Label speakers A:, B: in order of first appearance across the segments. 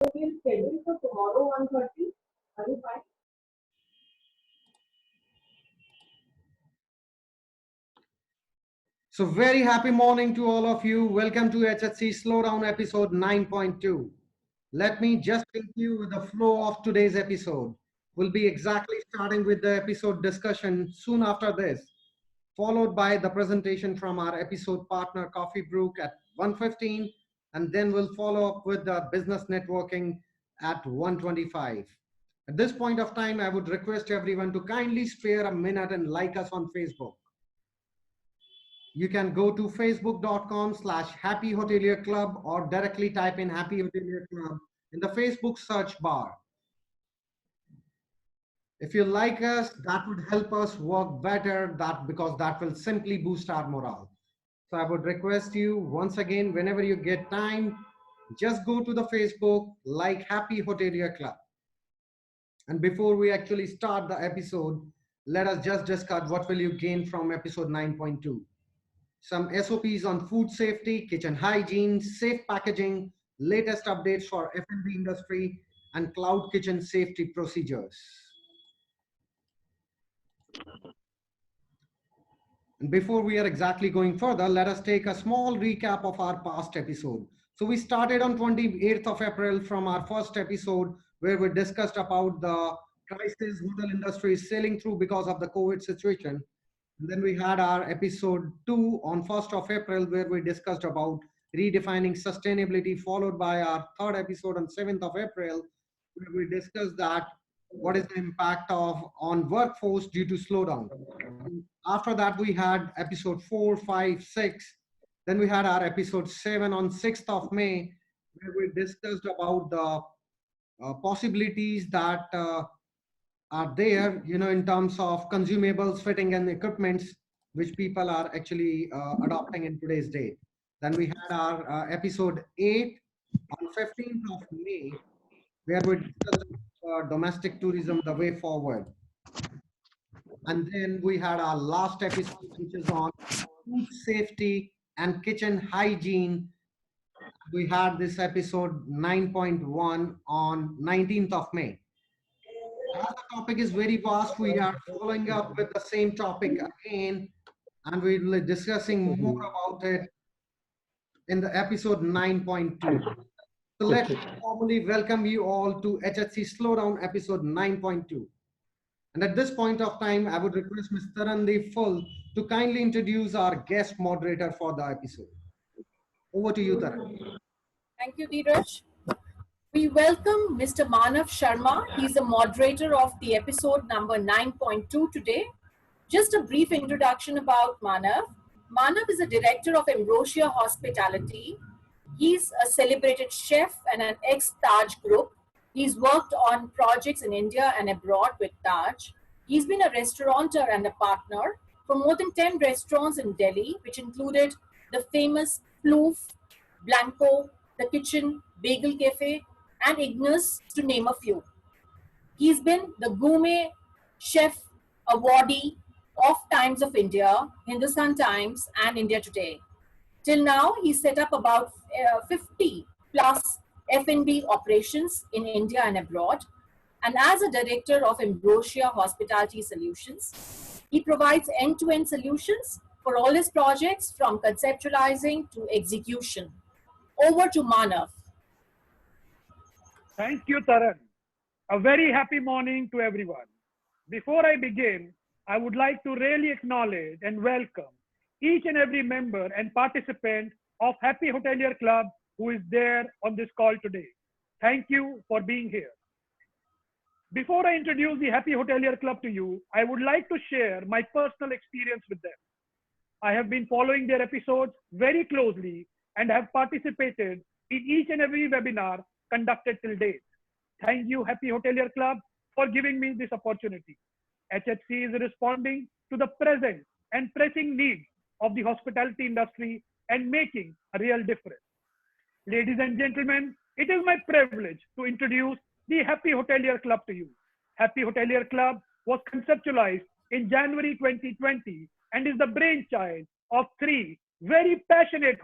A: we'll schedule for tomorrow 1:30. Are you fine?
B: So very happy morning to all of you. Welcome to HHC Slowdown episode 9.2. Let me just take you with the flow of today's episode. We'll be exactly starting with the episode discussion soon after this, followed by the presentation from our episode partner Coffee Brook at 1:15, and then we'll follow up with the business networking at 1:25. At this point of time, I would request everyone to kindly spare a minute and like us on Facebook. You can go to facebook.com/Happy Hotelier Club or directly type in Happy Hotelier Club in the Facebook search bar. If you like us, that would help us work better because that will simply boost our morale. So I would request you once again, whenever you get time, just go to the Facebook, like Happy Hotelier Club. And before we actually start the episode, let us just discuss what will you gain from episode 9.2. Some SOPs on food safety, kitchen hygiene, safe packaging, latest updates for F&B industry, and cloud kitchen safety procedures. And before we are exactly going further, let us take a small recap of our past episode. So we started on 28th of April from our first episode where we discussed about the crisis hotel industry is sailing through because of the COVID situation. And then we had our episode 2 on 1st of April where we discussed about redefining sustainability, followed by our third episode on 7th of April where we discussed that what is the impact of on workforce due to slowdown. After that, we had episode 4, 5, 6. Then we had our episode 7 on 6th of May, where we discussed about the possibilities that are there, in terms of consumables, fitting, and equipments, which people are actually adopting in today's day. Then we had our episode 8 on 15th of May, where we discussed domestic tourism, the way forward. And then we had our last episode, which is on food safety and kitchen hygiene. We had this episode 9.1 on 19th of May. As the topic is very vast, we are following up with the same topic again, and we'll be discussing more about it in the episode 9.2. So let's formally welcome you all to HHC Slowdown episode 9.2. And at this point of time, I would request Ms. Tarandeep Full to kindly introduce our guest moderator for the episode. Over to you, Taran.
A: Thank you, Dheeraj. We welcome Mr. Manav Sharma. He's the moderator of the episode number 9.2 today. Just a brief introduction about Manav. Manav is a director of Ambrosia Hospitality. He's a celebrated chef and an ex-Taj group. He's worked on projects in India and abroad with Taj. He's been a restaurateur and a partner for more than 10 restaurants in Delhi, which included the famous Ploof, Blanco, The Kitchen, Bagel Cafe, and Ignis, to name a few. He's been the Gourmet Chef Awardee of Times of India, Hindustan Times, and India Today. Till now, he set up about 50 plus F&B operations in India and abroad. And as a director of Ambrosia Hospitality Solutions, he provides end-to-end solutions for all his projects from conceptualizing to execution. Over to Manav.
C: Thank you, Taran. A very happy morning to everyone. Before I begin, I would like to really acknowledge and welcome each and every member and participant of Happy Hotelier Club who is there on this call today. Thank you for being here. Before I introduce the Happy Hotelier Club to you, I would like to share my personal experience with them. I have been following their episodes very closely and have participated in each and every webinar conducted till date. Thank you, Happy Hotelier Club, for giving me this opportunity. HHC is responding to the present and pressing needs of the hospitality industry and making a real difference. Ladies and gentlemen, it is my privilege to introduce the Happy Hotelier Club to you. Happy Hotelier Club was conceptualized in January 2020 and is the brainchild of 3 very passionate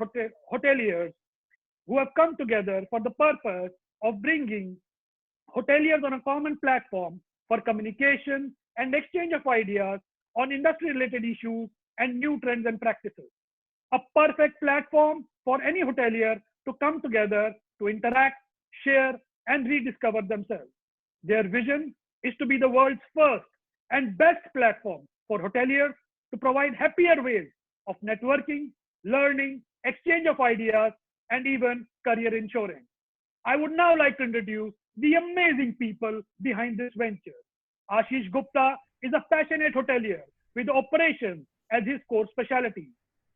C: hoteliers who have come together for the purpose of bringing hoteliers on a common platform for communication and exchange of ideas on industry-related issues and new trends and practices. A perfect platform for any hotelier to come together to interact, share, and rediscover themselves. Their vision is to be the world's first and best platform for hoteliers to provide happier ways of networking, learning, exchange of ideas, and even career insurance. I would now like to introduce the amazing people behind this venture. Ashish Gupta is a passionate hotelier with operations as his core specialty.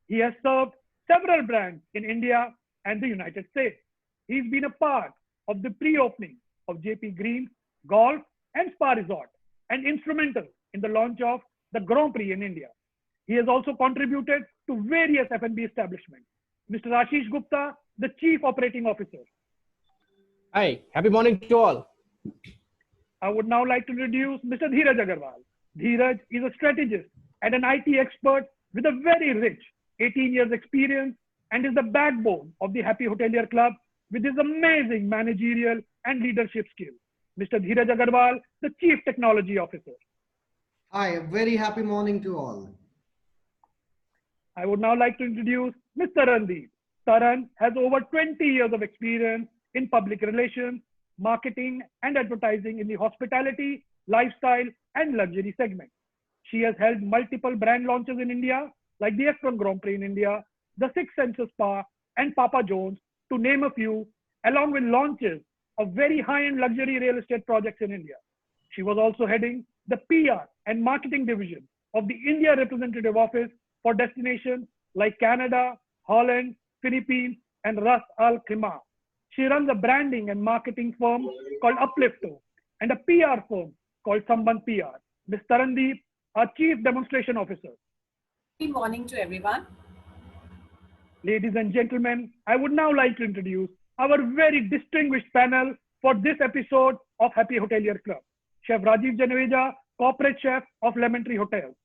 C: He has served several brands in India and the United States. He's been a part of the pre-opening of JP Green Golf and Spa Resort and instrumental in the launch of the Grand Prix in India. He has also contributed to various F&B establishments. Mr. Ashish Gupta, the Chief Operating Officer.
D: Hi, happy morning to all.
C: I would now like to introduce Mr. Dheeraj Agarwal. Dheeraj is a strategist and an IT expert with a very rich 18 years experience and is the backbone of the Happy Hotelier Club with his amazing managerial and leadership skills. Mr. Dheeraj Agarwal, the Chief Technology Officer.
B: Hi, a very happy morning to all.
C: I would now like to introduce Ms. Tarandeep. Taran has over 20 years of experience in public relations, marketing, and advertising in the hospitality, lifestyle, and luxury segment. She has held multiple brand launches in India, like the F1 Grand Prix in India, the Six Senses Spa, and Papa John's, to name a few, along with launches of very high-end luxury real estate projects in India. She was also heading the PR and marketing division of the India Representative Office for destinations like Canada, Holland, Philippines, and Ras Al Khaimah. She runs a branding and marketing firm called Uplifto and a PR firm called Sambandh PR. Ms. Tarandeep, our Chief Demonstration Officer.
A: Good morning to everyone.
C: Ladies and gentlemen, I would now like to introduce our very distinguished panel for this episode of Happy Hotelier Club. Chef Rajiv Janeja, Corporate Chef of Lemon Tree Hotels.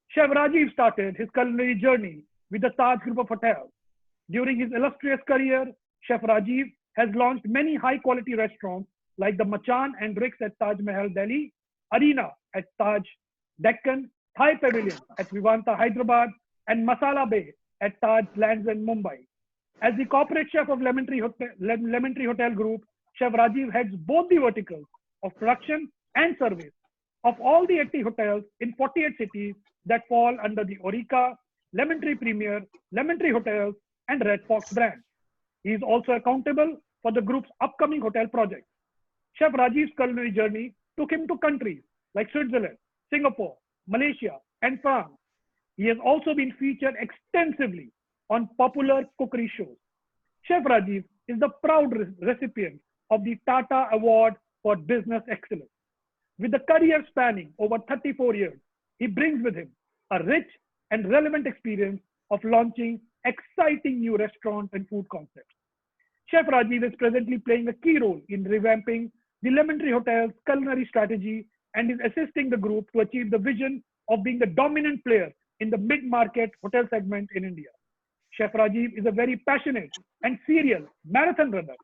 C: Chef Rajiv started his culinary journey with the Taj Group of Hotels. During his illustrious career, Chef Rajiv has launched many high-quality restaurants like the Machan and Ricks at Taj Mahal, Delhi, Arena at Taj Deccan, Thai Pavilion at Vivanta, Hyderabad, and Masala Bay at Taj Lands End, Mumbai. As the corporate chef of Lemon Tree Hotel Group, Chef Rajiv heads both the verticals of production and service of all the 80 hotels in 48 cities that fall under the Aurika, Lemon Tree Premier, Lemon Tree Hotels, and Red Fox brands. He is also accountable for the group's upcoming hotel projects. Chef Rajiv's culinary journey took him to countries like Switzerland, Singapore, Malaysia, and France. He has also been featured extensively on popular cookery shows. Chef Rajiv is the proud recipient of the Tata Award for Business Excellence. With a career spanning over 34 years, he brings with him a rich and relevant experience of launching exciting new restaurants and food concepts. Chef Rajiv is presently playing a key role in revamping the Lemon Tree Hotel's culinary strategy and is assisting the group to achieve the vision of being the dominant player in the mid-market hotel segment in India. Chef Rajiv is a very passionate and serial marathon runner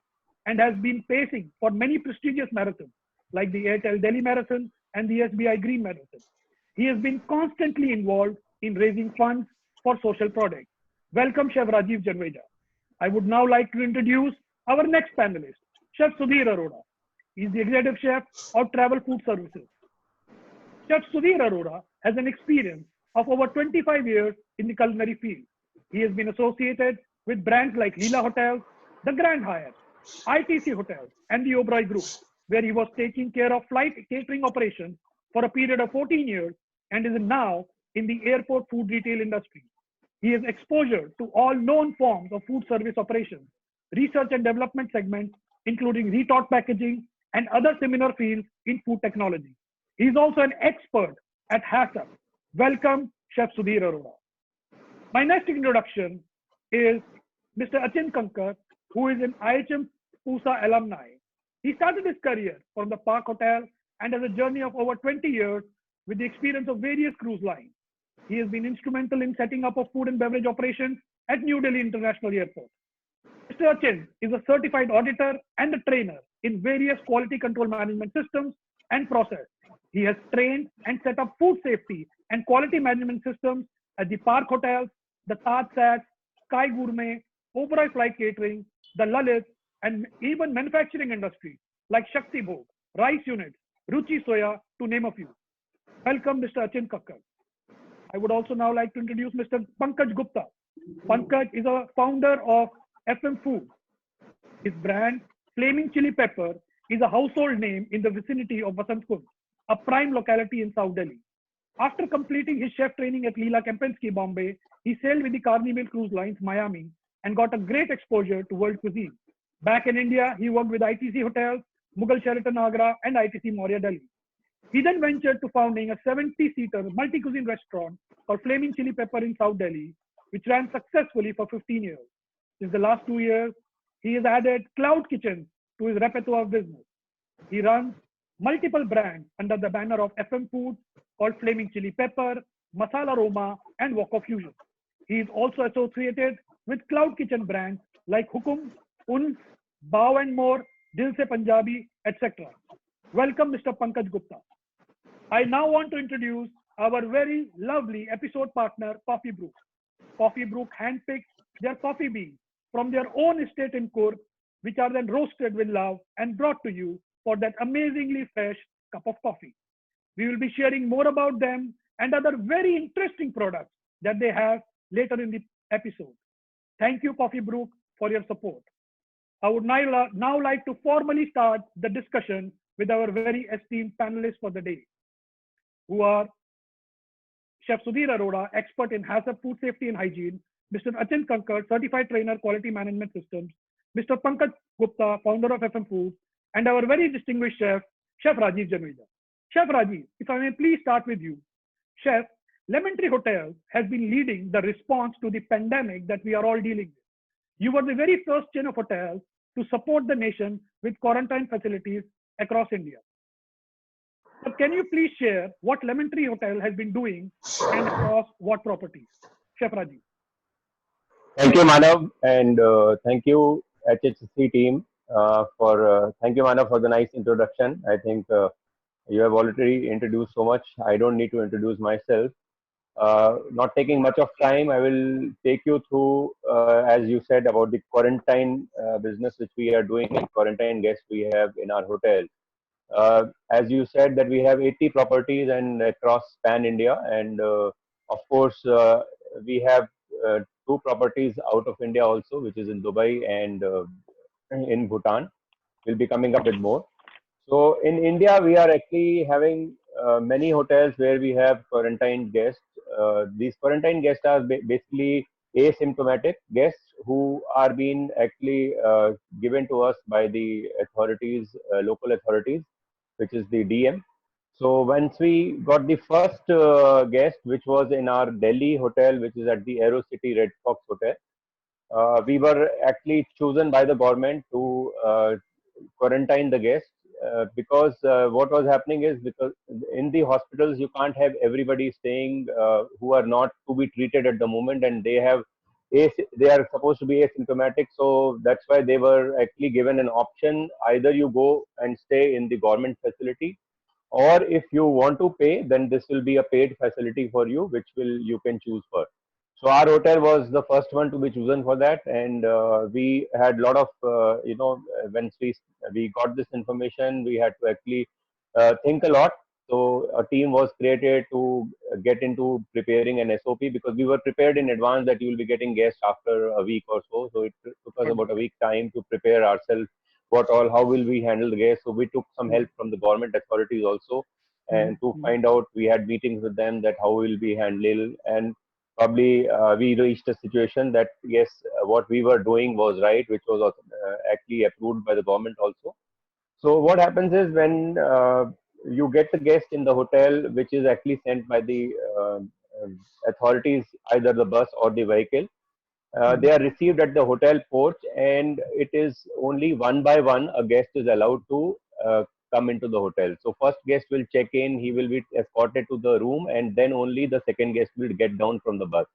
C: and has been pacing for many prestigious marathons like the Airtel Delhi Marathon and the SBI Green Marathon. He has been constantly involved in raising funds for social projects. Welcome, Chef Rajiv Janeja. I would now like to introduce our next panelist, Chef Sudhir Arora. He is the Executive Chef of Travel Food Services. Chef Sudhir Arora has an experience of over 25 years in the culinary field. He has been associated with brands like Leela Hotels, the Grand Hyatt, ITC Hotels, and the Oberoi Group, where he was taking care of flight catering operations for a period of 14 years and is now in the airport food retail industry. He has exposure to all known forms of food service operations, research and development segments, including retort packaging and other similar fields in food technology. He is also an expert at HACCP. Welcome, Chef Sudhir Arora. My next introduction is Mr. Achin Kankar, who is an IHM Pusa alumni. He started his career from the Park Hotel and has a journey of over 20 years with the experience of various cruise lines. He has been instrumental in setting up of food and beverage operations at New Delhi International Airport. Mr. Achin is a certified auditor and a trainer in various quality control management systems and process. He has trained and set up food safety and quality management systems at the Park Hotels, the Taj Sats, Sky Gourmet, Oberoi Flight Catering, the Lalit, and even manufacturing industry like Shakti Bhog, Rice Units, Ruchi Soya, to name a few. Welcome, Mr. Achin Kakkar. I would also now like to introduce Mr. Pankaj Gupta. Pankaj is a founder of FM Food. His brand, Flaming Chili Pepper, is a household name in the vicinity of Vasant Kunj, a prime locality in South Delhi. After completing his chef training at Leela Kempinski, Bombay, he sailed with the Carnival Cruise Lines, Miami, and got a great exposure to world cuisine. Back in India, he worked with ITC Hotels, Mughal Sheraton Agra, and ITC Maurya Delhi. He then ventured to founding a 70-seater multi-cuisine restaurant called Flaming Chili Pepper in South Delhi, which ran successfully for 15 years. Since the last 2 years, he has added cloud kitchens to his repertoire of business. He runs multiple brands under the banner of FM Foods called Flaming Chili Pepper, Masala Roma, and Wok of Fusion. He is also associated with cloud kitchen brands like Hukum, Uns, Bao and More, Dil Se Punjabi, etc. Welcome, Mr. Pankaj Gupta. I now want to introduce our very lovely episode partner, Coffee Brook. Coffee Brook handpicks their coffee beans from their own estate in Coorg, which are then roasted with love and brought to you for that amazingly fresh cup of coffee. We will be sharing more about them and other very interesting products that they have later in the episode. Thank you, Coffee Brook, for your support. I would now like to formally start the discussion with our very esteemed panelists for the day, who are Chef Sudhir Arora, expert in hazard food safety and hygiene, Mr. Achin Kakkar, certified trainer, quality management systems, Mr. Pankaj Gupta, founder of FM Foods, and our very distinguished chef, Chef Rajiv Januija. Chef Rajiv, if I may please start with you. Chef, Lemon Tree Hotels has been leading the response to the pandemic that we are all dealing with. You were the very first chain of hotels to support the nation with quarantine facilities across India. So can you please share what Lemon Tree Hotel has been doing and across what properties? Chef Rajiv.
E: Thank you, Manav, and thank you, HHC team, thank you, Manav, for the nice introduction. I think you have already introduced so much. I don't need to introduce myself. Not taking much of time, I will take you through, as you said, about the quarantine business which we are doing and quarantine guests we have in our hotel. As you said, that we have 80 properties and across pan India, and of course we have 2 properties out of India also, which is in Dubai and in Bhutan. We'll be coming up with more. So in India, we are actually having many hotels where we have quarantine guests. These quarantine guests are basically asymptomatic guests who are being actually given to us by the authorities, local authorities, which is the DM. So once we got the first guest, which was in our Delhi hotel, which is at the Aerocity Red Fox Hotel, we were actually chosen by the government to quarantine the guests because what was happening is, because in the hospitals you can't have everybody staying who are not to be treated at the moment, and they are supposed to be asymptomatic. So that's why they were actually given an option: either you go and stay in the government facility, or if you want to pay, then this will be a paid facility for you, which you can choose for. So our hotel was the first one to be chosen for that, and we had a lot of once we got this information, we had to actually think a lot. So a team was created to get into preparing an SOP, because we were prepared in advance that you will be getting guests after a week or so. So it took us about a week time to prepare ourselves. How will we handle the guests? So we took some help from the government authorities also, and to find out, we had meetings with them that how will we handle, and probably we reached a situation that yes, what we were doing was right, which was actually approved by the government also. So what happens is, when you get the guest in the hotel, which is actually sent by the authorities, either the bus or the vehicle, they are received at the hotel porch, and it is only one by one a guest is allowed to come into the hotel. So first guest will check in, he will be escorted to the room, and then only the second guest will get down from the bus.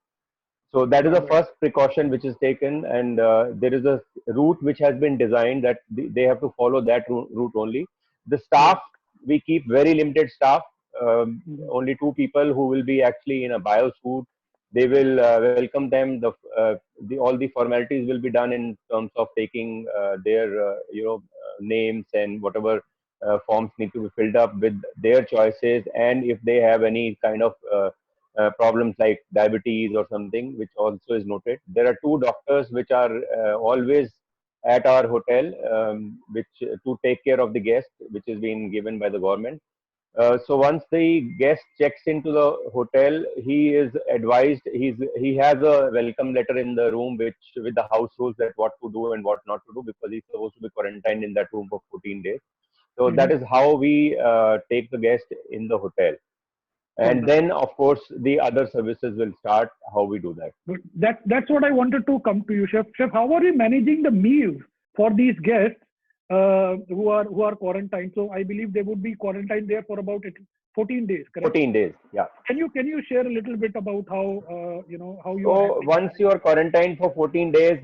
E: So that is the first precaution which is taken, and there is a route which has been designed that they have to follow that route only. The staff, we keep very limited staff, only 2 people who will be actually in a bio suit. They will welcome them. All the formalities will be done in terms of taking their names and whatever forms need to be filled up with their choices, and if they have any kind of problems like diabetes or something, which also is noted. There are 2 doctors which are always at our hotel, which to take care of the guest, which is being given by the government. So once the guest checks into the hotel, he is advised. He has a welcome letter in the room, which with the house rules that what to do and what not to do, because he's supposed to be quarantined in that room for 14 days. So that is how we take the guest in the hotel. And then, of course, the other services will start. How we do that.
C: Good. That's what I wanted to come to you, Chef. Chef, how are you managing the meals for these guests who are quarantined? So I believe they would be quarantined there for about 14 days. Correct?
E: 14 days, yeah.
C: Can you share a little bit about how how you?
E: So once you are quarantined for 14 days,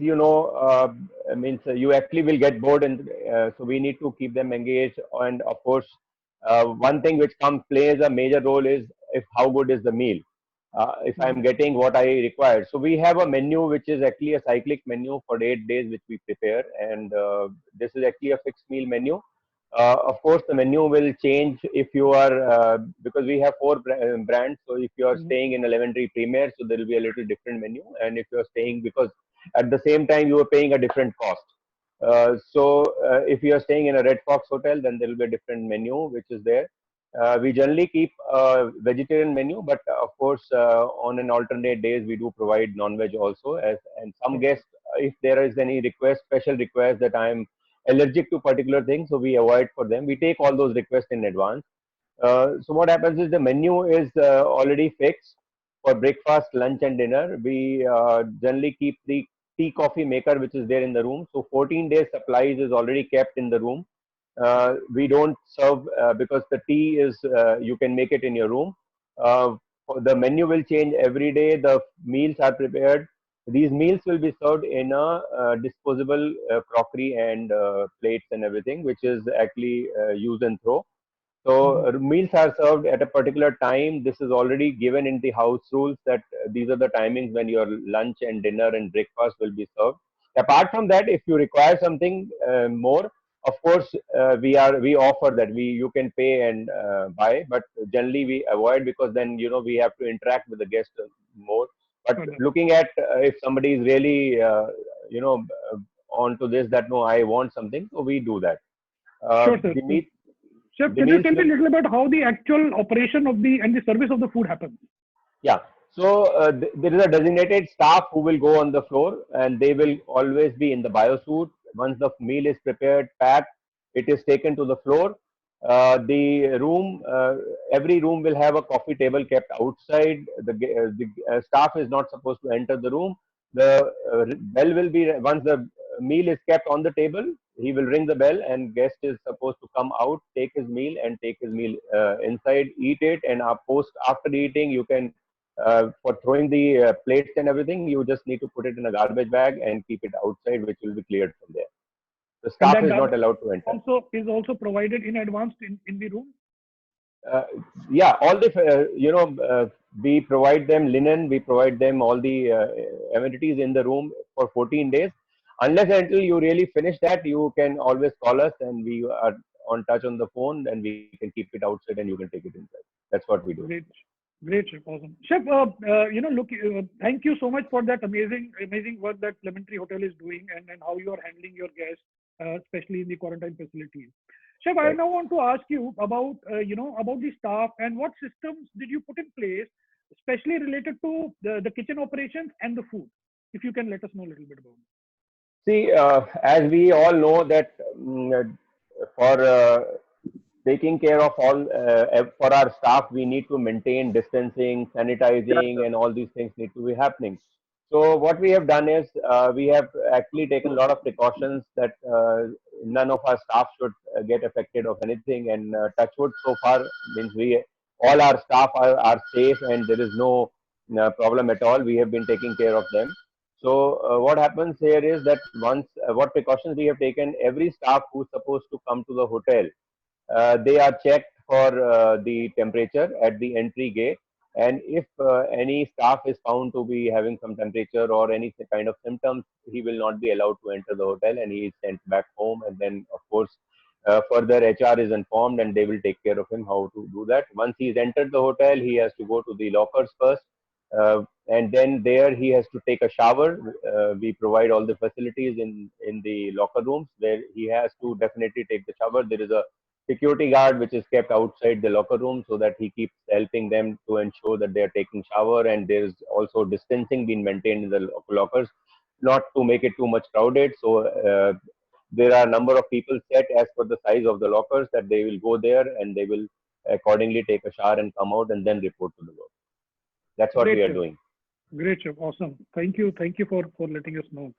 E: means you actually will get bored, and so we need to keep them engaged. And of course, one thing which plays a major role is if how good is the meal. If I'm getting what I require. So we have a menu which is actually a cyclic menu for 8 days which we prepare, and this is actually a fixed meal menu. Of course, the menu will change if you are because we have 4 brands. So if you are staying in a Lemon Tree Premier, so there will be a little different menu, and if you are staying, because at the same time you are paying a different cost. If you are staying in a Red Fox hotel, then there will be a different menu which is there. We generally keep a vegetarian menu, but of course, on an alternate days, we do provide non-veg also. And some guests, if there is any special request that I'm allergic to particular things, so we avoid for them. We take all those requests in advance. So what happens is the menu is already fixed for breakfast, lunch, and dinner. We generally keep the tea coffee maker which is there in the room. So 14 days supplies is already kept in the room. We don't serve because the tea is you can make it in your room. The menu will change every day. The meals are prepared. These meals will be served in a disposable crockery and plates and everything, which is actually use and throw. So meals are served at a particular time. This is already given in the house rules that these are the timings when your lunch and dinner and breakfast will be served. Apart from that, if you require something more, of course, we offer that you can pay and buy, but generally we avoid, because then we have to interact with the guest more. But looking at if somebody is really onto this, that no, I want something, so we do that.
C: Sure, sir. Chef, can you tell me a little about how the actual operation of and the service of the food happens?
E: Yeah. So there is a designated staff who will go on the floor, and they will always be in the bio suit. Once the meal is prepared, packed, it is taken to the floor. The room, every room will have a coffee table kept outside. The staff is not supposed to enter the room. The bell will be, once the meal is kept on the table, he will ring the bell, and guest is supposed to come out, take his meal, and take his meal inside, eat it, and after eating, you can for throwing the plates and everything, you just need to put it in a garbage bag and keep it outside, which will be cleared from there. The staff is not allowed to enter.
C: Also provided in advance in the room.
E: Yeah, all the we provide them linen, we provide them all the amenities in the room for 14 days. Unless until you really finish that, you can always call us, and we are on touch on the phone, and we can keep it outside, and you can take it inside. That's what we do.
C: Great, Chef. Awesome. Chef, thank you so much for that amazing work that Lemon Tree Hotel is doing, and how you are handling your guests, especially in the quarantine facilities. Chef, I now want to ask you about the staff, and what systems did you put in place, especially related to the kitchen operations and the food. If you can let us know a little bit about it.
E: See, as we all know that for taking care of all for our staff, we need to maintain distancing, sanitizing, and all these things need to be happening. So what we have done is we have actually taken a lot of precautions that none of our staff should get affected of anything. And touch wood, so far means all our staff are safe, and there is no problem at all. We have been taking care of them. So what happens here is that once what precautions we have taken, every staff who's supposed to come to the hotel, they are checked for the temperature at the entry gate. And if any staff is found to be having some temperature or any kind of symptoms, he will not be allowed to enter the hotel and he is sent back home. And then, of course, further HR is informed and they will take care of him how to do that. Once he's entered the hotel, he has to go to the lockers first. And then there he has to take a shower. We provide all the facilities in the locker rooms where he has to definitely take the shower. There is a security guard which is kept outside the locker room so that he keeps helping them to ensure that they are taking shower, and there is also distancing being maintained in the lockers, not to make it too much crowded. So there are a number of people set as per the size of the lockers that they will go there and they will accordingly take a shower and come out and then report to the work. That's what we are doing.
C: Great, Chef. Awesome. Thank you. Thank you for letting us know.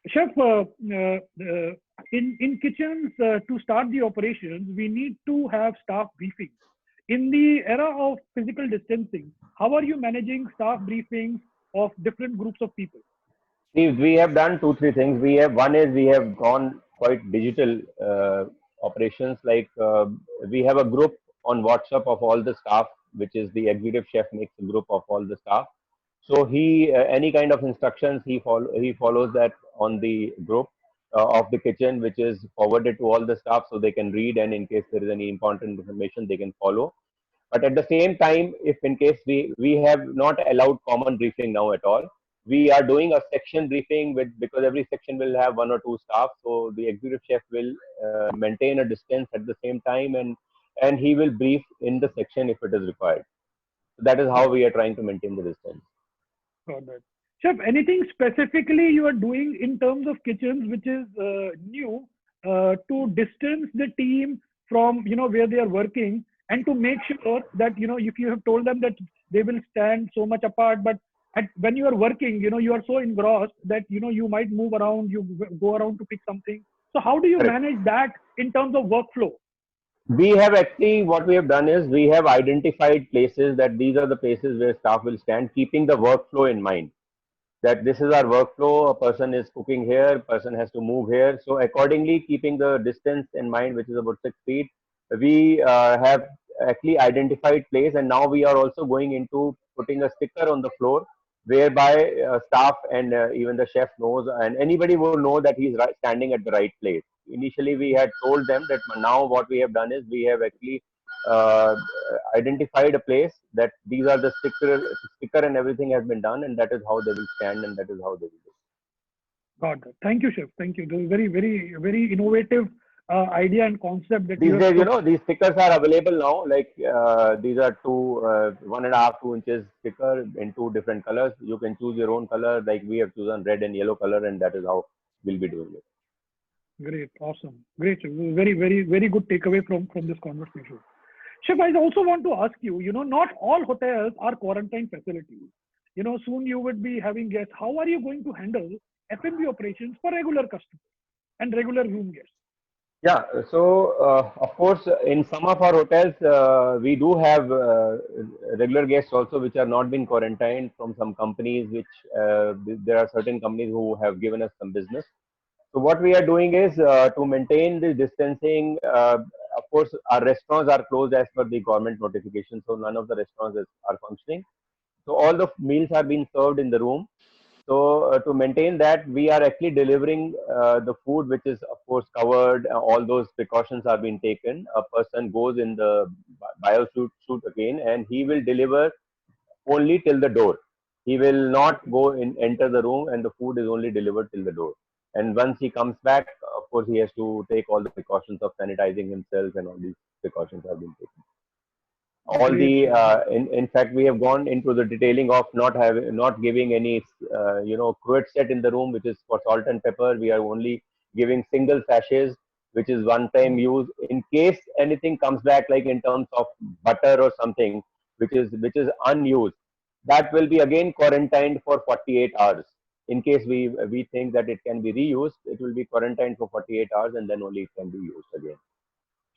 C: Chef, in kitchens, to start the operations, we need to have staff briefings. In the era of physical distancing, how are you managing staff briefings of different groups of people?
E: We have done 2-3 things. One is we have gone quite digital operations. Like we have a group on WhatsApp of all the staff, which is the executive chef makes a group of all the staff. So he any kind of instructions he follows that on the group of the kitchen, which is forwarded to all the staff so they can read, and in case there is any important information they can follow. But at the same time, if in case we have not allowed common briefing now at all, we are doing a section briefing because every section will have 1 or 2 staff. So the executive chef will maintain a distance at the same time, and he will brief in the section if it is required. So that is how we are trying to maintain the distance.
C: Got that. Chef, anything specifically you are doing in terms of kitchens which is new to distance the team from where they are working, and to make sure that if you have told them that they will stand so much apart, but when you are working, you are so engrossed that you might move around, you go around to pick something. So how do you manage that in terms of workflow?
E: We have actually, what we have done is we have identified places that these are the places where staff will stand, keeping the workflow in mind. That this is our workflow, a person is cooking here, person has to move here. So accordingly, keeping the distance in mind, which is about 6 feet, we have actually identified place, and now we are also going into putting a sticker on the floor whereby staff and even the chef knows, and anybody will know that he's standing at the right place. Initially, we had told them that now what we have done is we have actually identified a place that these are the sticker and everything has been done, and that is how they will stand and that is how they will do.
C: Got it. Thank you, Chef. Thank you. This is very, very, very innovative idea and concept. That
E: these days, these stickers are available now. Like these are 1.5-2 inches sticker in 2 different colors. You can choose your own color. Like we have chosen red and yellow color, and that is how we'll be doing it.
C: Great, awesome, great. Very, very, very good takeaway from this conversation. Chef, I also want to ask you. Not all hotels are quarantine facilities. Soon you would be having guests. How are you going to handle F&B operations for regular customers and regular room guests?
E: Yeah, so of course, in some of our hotels, we do have regular guests also, which are not been quarantined from some companies, which there are certain companies who have given us some business. So what we are doing is to maintain the distancing. Of course, our restaurants are closed as per the government notification, so none of the restaurants are functioning. So all the meals are being served in the room. So to maintain that, we are actually delivering the food, which is of course covered. All those precautions are being taken. A person goes in the biosuit again, and he will deliver only till the door. He will not go enter the room, and the food is only delivered till the door. And once he comes back, of course, he has to take all the precautions of sanitizing himself, and all these precautions have been taken. All the in fact, we have gone into the detailing of not giving any cruet set in the room, which is for salt and pepper. We are only giving single sachets, which is one-time use. In case anything comes back, like in terms of butter or something, which is unused, that will be again quarantined for 48 hours. In case we think that it can be reused, it will be quarantined for 48 hours, and then only it can be used again.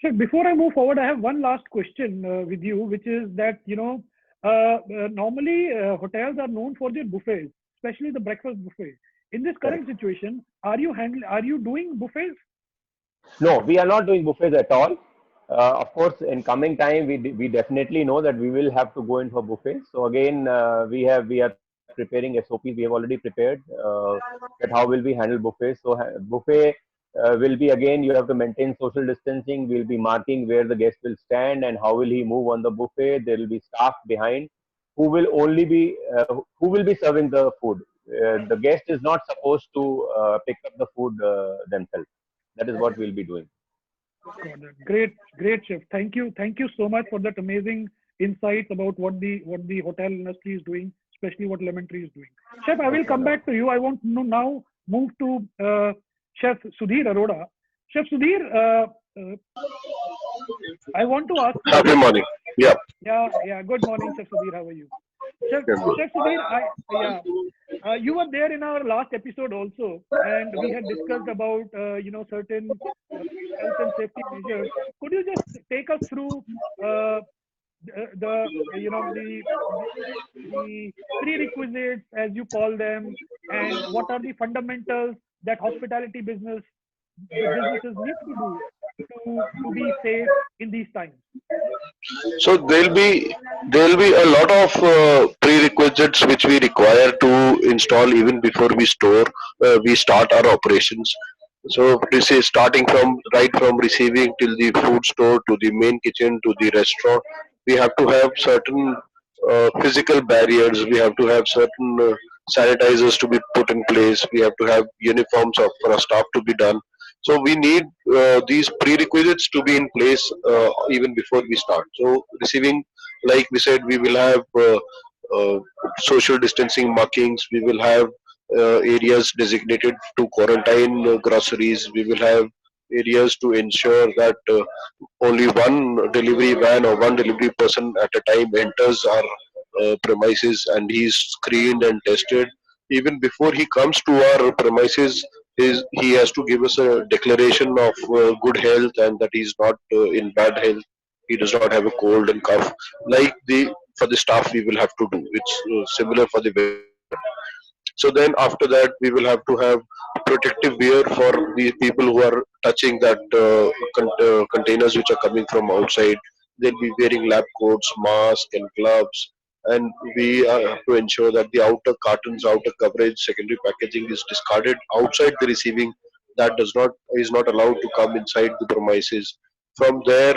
C: So before I move forward, I have one last question with you, which is that normally hotels are known for their buffets, especially the breakfast buffet. In this current situation, are you doing buffets?
E: No, we are not doing buffets at all. Of course, in coming time, we definitely know that we will have to go in for buffets. So again, we are preparing SOPs. We have already prepared that how will we handle buffets. So buffet will be again, you have to maintain social distancing. We'll be marking where the guest will stand and how will he move on the buffet. There will be staff behind who will be serving the food. The guest is not supposed to pick up the food themselves. That is what we'll be doing.
C: Got it. Great, chef. Thank you so much for that amazing insights about what the hotel industry is doing, especially what Lemon Tree is doing. Chef, I will come back to you. I want to now move to Chef Sudhir Arora. Chef Sudhir, I want to ask you.
F: Happy morning. Yeah.
C: Yeah. Good morning, Chef Sudhir. How are you? Chef Sudhir, you were there in our last episode also, and we had discussed about certain health and safety measures. Could you just take us through the prerequisites, as you call them, and what are the fundamentals that hospitality businesses need to do to be safe in these times?
F: So there'll be a lot of prerequisites which we require to install even before we start our operations. So this is starting from receiving till the food store to the main kitchen to the restaurant. We have to have certain physical barriers. We have to have certain sanitizers to be put in place. We have to have uniforms for our staff to be done. So we need these prerequisites to be in place even before we start. So receiving, like we said, we will have uh, social distancing markings. We will have areas designated to quarantine groceries. We will have areas to ensure that only one delivery van or one delivery person at a time enters our premises, and he's screened and tested. Even before he comes to our premises, he has to give us a declaration of good health and that he's not in bad health. He does not have a cold and cough. Like the for the staff, we will have to do. It's similar for the. So then after that, we will have to have protective wear for the people who are touching that containers which are coming from outside. They'll be wearing lab coats, mask, and gloves. And we have to ensure that the outer cartons, outer coverage, secondary packaging is discarded outside the receiving. That does not is not allowed to come inside the premises. From there,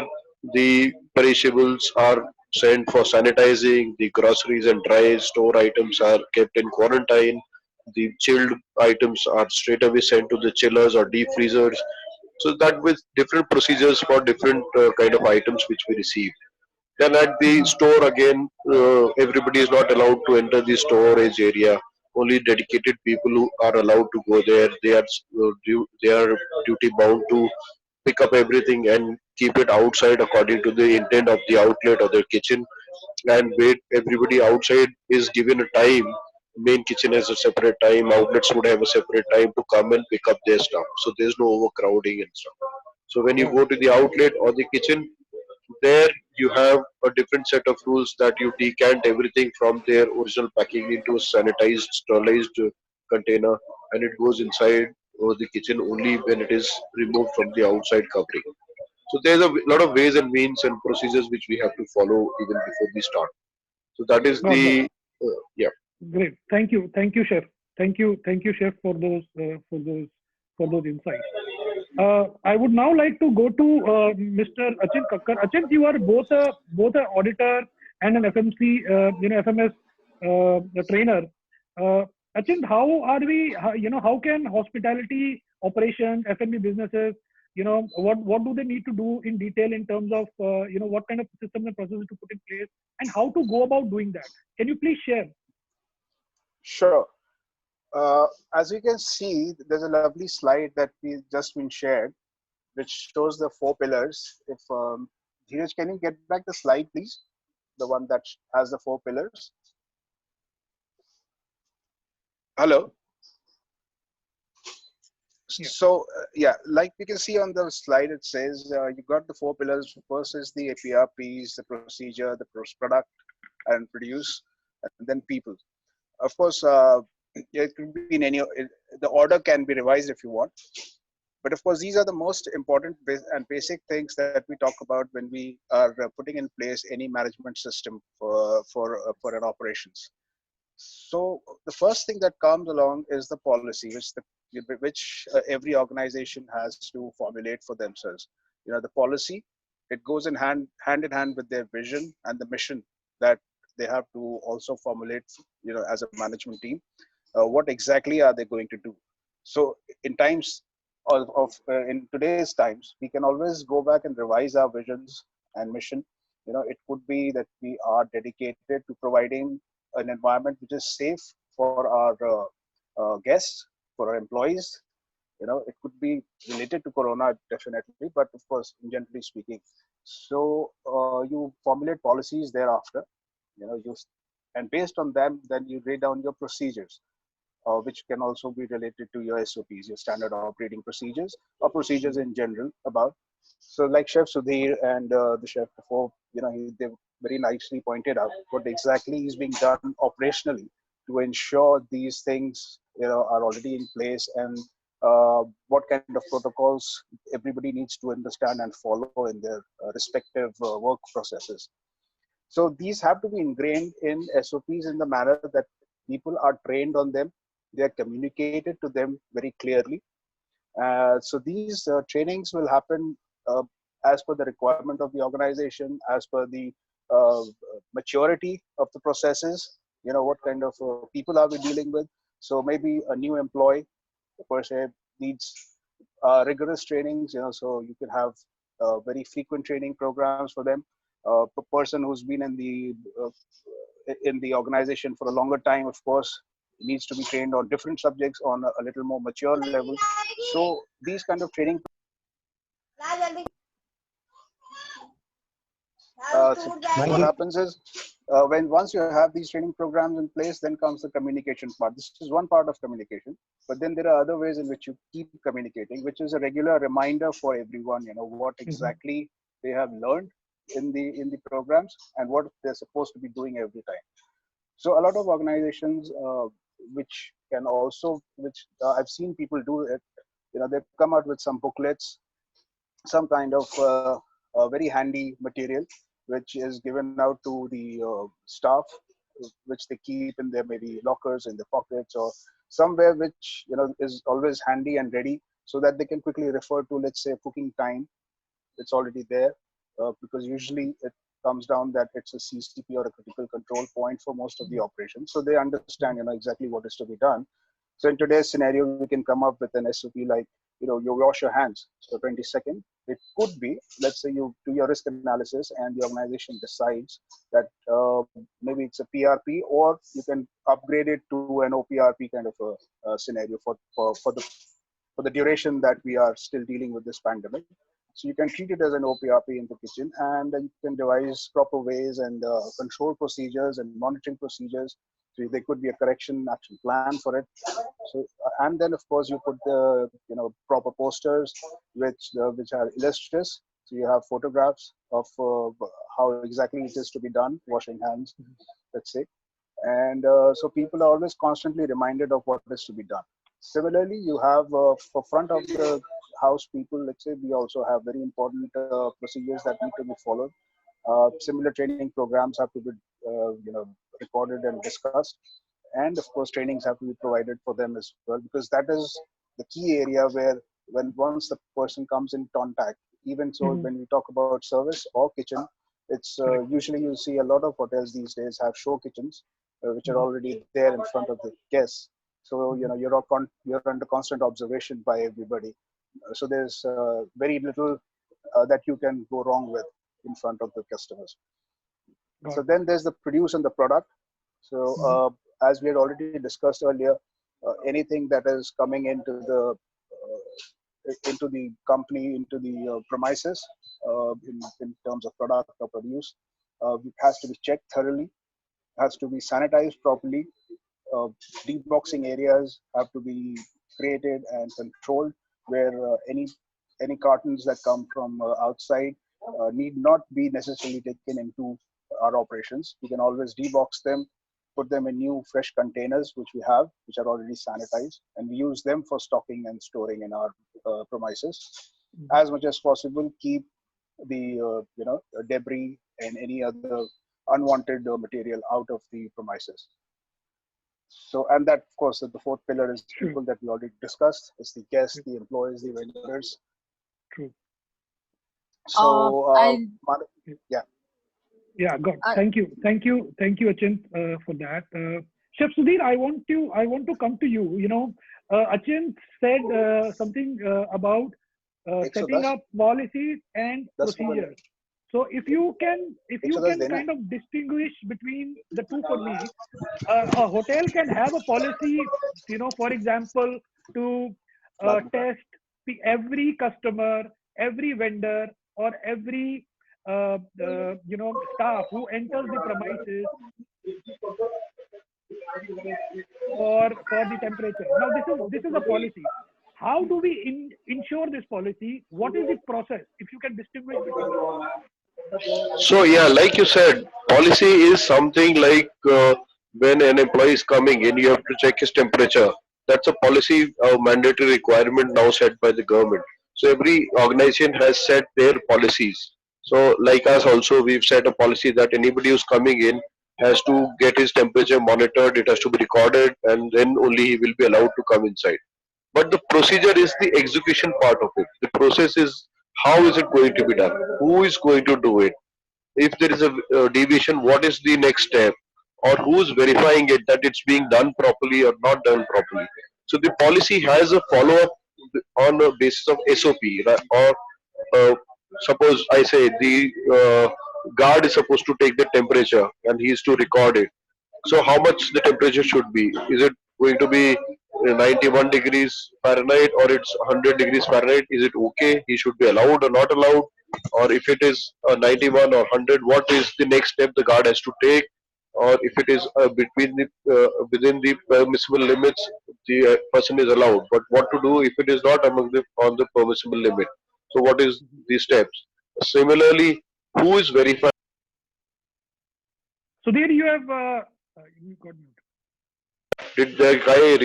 F: the perishables are sent for sanitizing. The groceries and dry store items are kept in quarantine. The chilled items are straight away sent to the chillers or deep freezers. So that with different procedures for different kind of items which we receive. Then at the store again, everybody is not allowed to enter the storage area. Only dedicated people who are allowed to go there. They are duty bound to pick up everything and keep it outside according to the intent of the outlet or the kitchen, and wait. Everybody outside is given a time. Main kitchen has a separate time. Outlets would have a separate time to come and pick up their stuff. So there's no overcrowding and stuff. So when you
C: Right.
F: go to the outlet or the kitchen, there you have a different set of rules that you decant everything from their original packing into a sanitized, sterilized container, and it goes inside or the kitchen only when it is removed from the outside covering. So there's a lot of ways and means and procedures which we have to follow even before we start. So that is
C: Got that.
F: the yeah.
C: Great. Thank you, chef. Thank you, chef, for those insights. I would now like to go to Mr. Achint Kakkar. Achint, you are both a auditor and an FMC, FMS trainer. Achint, how can hospitality operations, F&B businesses, what do they need to do in detail in terms of, what kind of systems and processes to put in place and how to go about doing that? Can you please share?
G: Sure. As you can see, there's a lovely slide that we just been shared, which shows the 4 pillars. If Dheeraj, can you get back the slide, please? The one that has the 4 pillars. Hello. So yeah, like we can see on the slide, it says you got the four pillars. First is the PRPs, the procedure, the product and produce, and then people. Of course, it could be in any. The order can be revised if you want. But of course, these are the most important and basic things that we talk about when we are putting in place any management system for an operations. So the first thing that comes along is the policy, which every organization has to formulate for themselves. You know, the policy, it goes in hand in hand with their vision and the mission that they have to also formulate. You know, as a management team, what exactly are they going to do? So in times in today's times, we can always go back and revise our visions and mission. You know, it could be that we are dedicated to providing an environment which is safe for our guests, for our employees. You know, it could be related to Corona definitely, but of course, generally speaking. So you formulate policies thereafter. You know, and based on them, then you lay down your procedures, which can also be related to your SOPs, your standard operating procedures, or procedures in general about. So like Chef Sudhir and the chef before, you know, they very nicely pointed out what exactly is being done operationally to ensure these things, you know, are already in place, and what kind of protocols everybody needs to understand and follow in their respective work processes. So these have to be ingrained in SOPs in the manner that people are trained on them. They are communicated to them very clearly. So these trainings will happen as per the requirement of the organization, as per the uh, maturity of the processes. You know, what kind of people are we dealing with? So maybe a new employee per se needs rigorous trainings. You know, so you can have very frequent training programs for them. A person who's been in the organization for a longer time, of course, needs to be trained on different subjects on a little more mature level. So these kind of training so what happens is when once you have these training programs in place, then comes the communication part. This is one part of communication, but then there are other ways in which you keep communicating, which is a regular reminder for everyone. You know, what exactly they have learned in the programs and what they're supposed to be doing every time. So a lot of organizations which can also, which I've seen people do it, you know, they come out with some booklets, some kind of very handy material which is given out to the staff, which they keep in their maybe lockers, in their pockets, or somewhere which, you know, is always handy and ready, so that they can quickly refer to, let's say, cooking time. It's already there, because usually it comes down that it's a CCP or a critical control point for most of the operations, so they understand, you know, exactly what is to be done. So in today's scenario, we can come up with an SOP like, you know, you wash your hands for 20 seconds. It could be, let's say you do your risk analysis and the organization decides that maybe it's a PRP, or you can upgrade it to an OPRP kind of a scenario for the duration that we are still dealing with this pandemic. So you can treat it as an OPRP in the kitchen, and then you can devise proper ways and control procedures and monitoring procedures. So there could be a correction action plan for it. So and then of course you put the, you know, proper posters which are illustrious. So you have photographs of how exactly it is to be done, washing hands, let's say, and so people are always constantly reminded of what is to be done. Similarly, you have for front of the house people, let's say, we also have very important procedures that need to be followed. Similar training programs have to be you know, recorded and discussed, and of course trainings have to be provided for them as well, because that is the key area where when once the person comes in contact, even so when we talk about service or kitchen, it's usually you see a lot of hotels these days have show kitchens which are already there in front of the guests. So you know, you're under constant observation by everybody. So there's very little that you can go wrong with in front of the customers. So then there's the produce and the product. So as we had already discussed earlier, anything that is coming into the company, into the premises, in terms of product or produce, it has to be checked thoroughly, has to be sanitized properly. Deep boxing areas have to be created and controlled where any cartons that come from outside need not be necessarily taken into our operations. We can always debox them, put them in new fresh containers which we have, which are already sanitized, and we use them for stocking and storing in our premises. As much as possible, keep the debris and any other unwanted material out of the premises. So, and that, of course, the fourth pillar is people that we already discussed. It's the guests, the employees, the vendors.
C: True.
G: So, yeah.
C: Yeah, good. Thank you, Achint, for that. Chef Sudhir, I want to come to you. You know, Achint said something about setting up policies and procedures. So if you can kind of distinguish between the two for me, a hotel can have a policy, you know, for example, to test every customer, every vendor, or every staff who enters the premises for the temperature. Now this is a policy. How do we ensure this policy? What is the process? If you can distinguish between them.
F: So yeah, like you said, policy is something like when an employee is coming in, you have to check his temperature. That's a policy, mandatory requirement now set by the government. So every organization has set their policies. So like us also, we've set a policy that anybody who's coming in has to get his temperature monitored. It has to be recorded, and then only he will be allowed to come inside. But the procedure is the execution part of it. The process is how is it going to be done? Who is going to do it? If there is a deviation, what is the next step? Or who's verifying it that it's being done properly or not done properly? So the policy has a follow up on a basis of SOP, right? Or suppose I say the guard is supposed to take the temperature and he is to record it. So how much the temperature should be? Is it going to be 91 degrees Fahrenheit or it's 100 degrees Fahrenheit? Is it okay? He should be allowed or not allowed? Or if it is 91 or 100, what is the next step the guard has to take? Or if it is within the permissible limits, the person is allowed. But what to do if it is not on the permissible limit? So what is the steps? Similarly, who is verifying?
C: So there you have you got mute.
F: Did the guy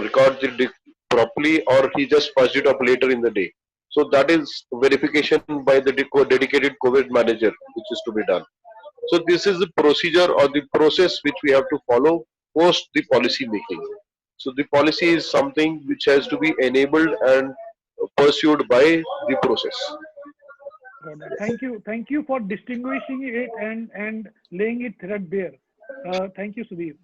F: record it properly or he just passed it up later in the day? So that is verification by the dedicated COVID manager, which is to be done. So this is the procedure or the process which we have to follow post the policy making. So the policy is something which has to be enabled and pursued by the process.
C: Thank you for distinguishing it and laying it threadbare. Thank you, Sudhir.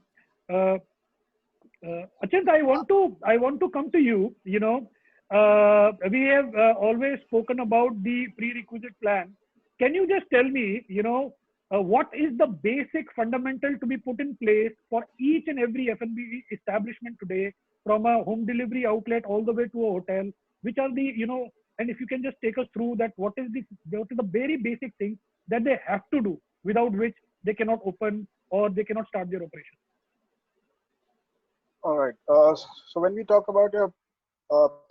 C: Achint, I want to come to you. You know, we have always spoken about the prerequisite plan. Can you just tell me, you know, what is the basic fundamental to be put in place for each and every F&B establishment today, from a home delivery outlet all the way to a hotel? Which are the, you know, and if you can just take us through that, what is the very basic things that they have to do without which they cannot open or they cannot start their operation?
G: All right. So when we talk about a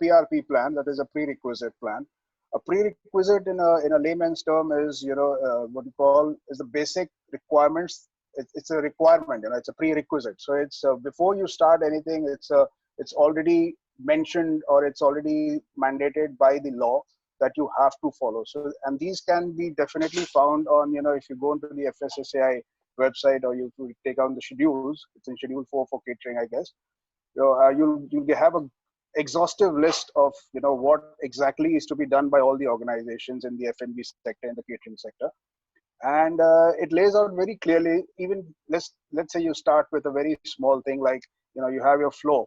G: PRP plan, that is a prerequisite plan. A prerequisite in a layman's term is, you know, what we call is the basic requirements. It's a requirement, you know, it's a prerequisite. So it's before you start anything, it's already mentioned or it's already mandated by the law that you have to follow. So, and these can be definitely found on, you know, if you go into the FSSAI website or you take on the schedules, it's in schedule 4 for catering, I guess. You know, you'll have a exhaustive list of, you know, what exactly is to be done by all the organizations in the F&B sector and the catering sector. And it lays out very clearly. Even let's say you start with a very small thing like, you know, you have your floor.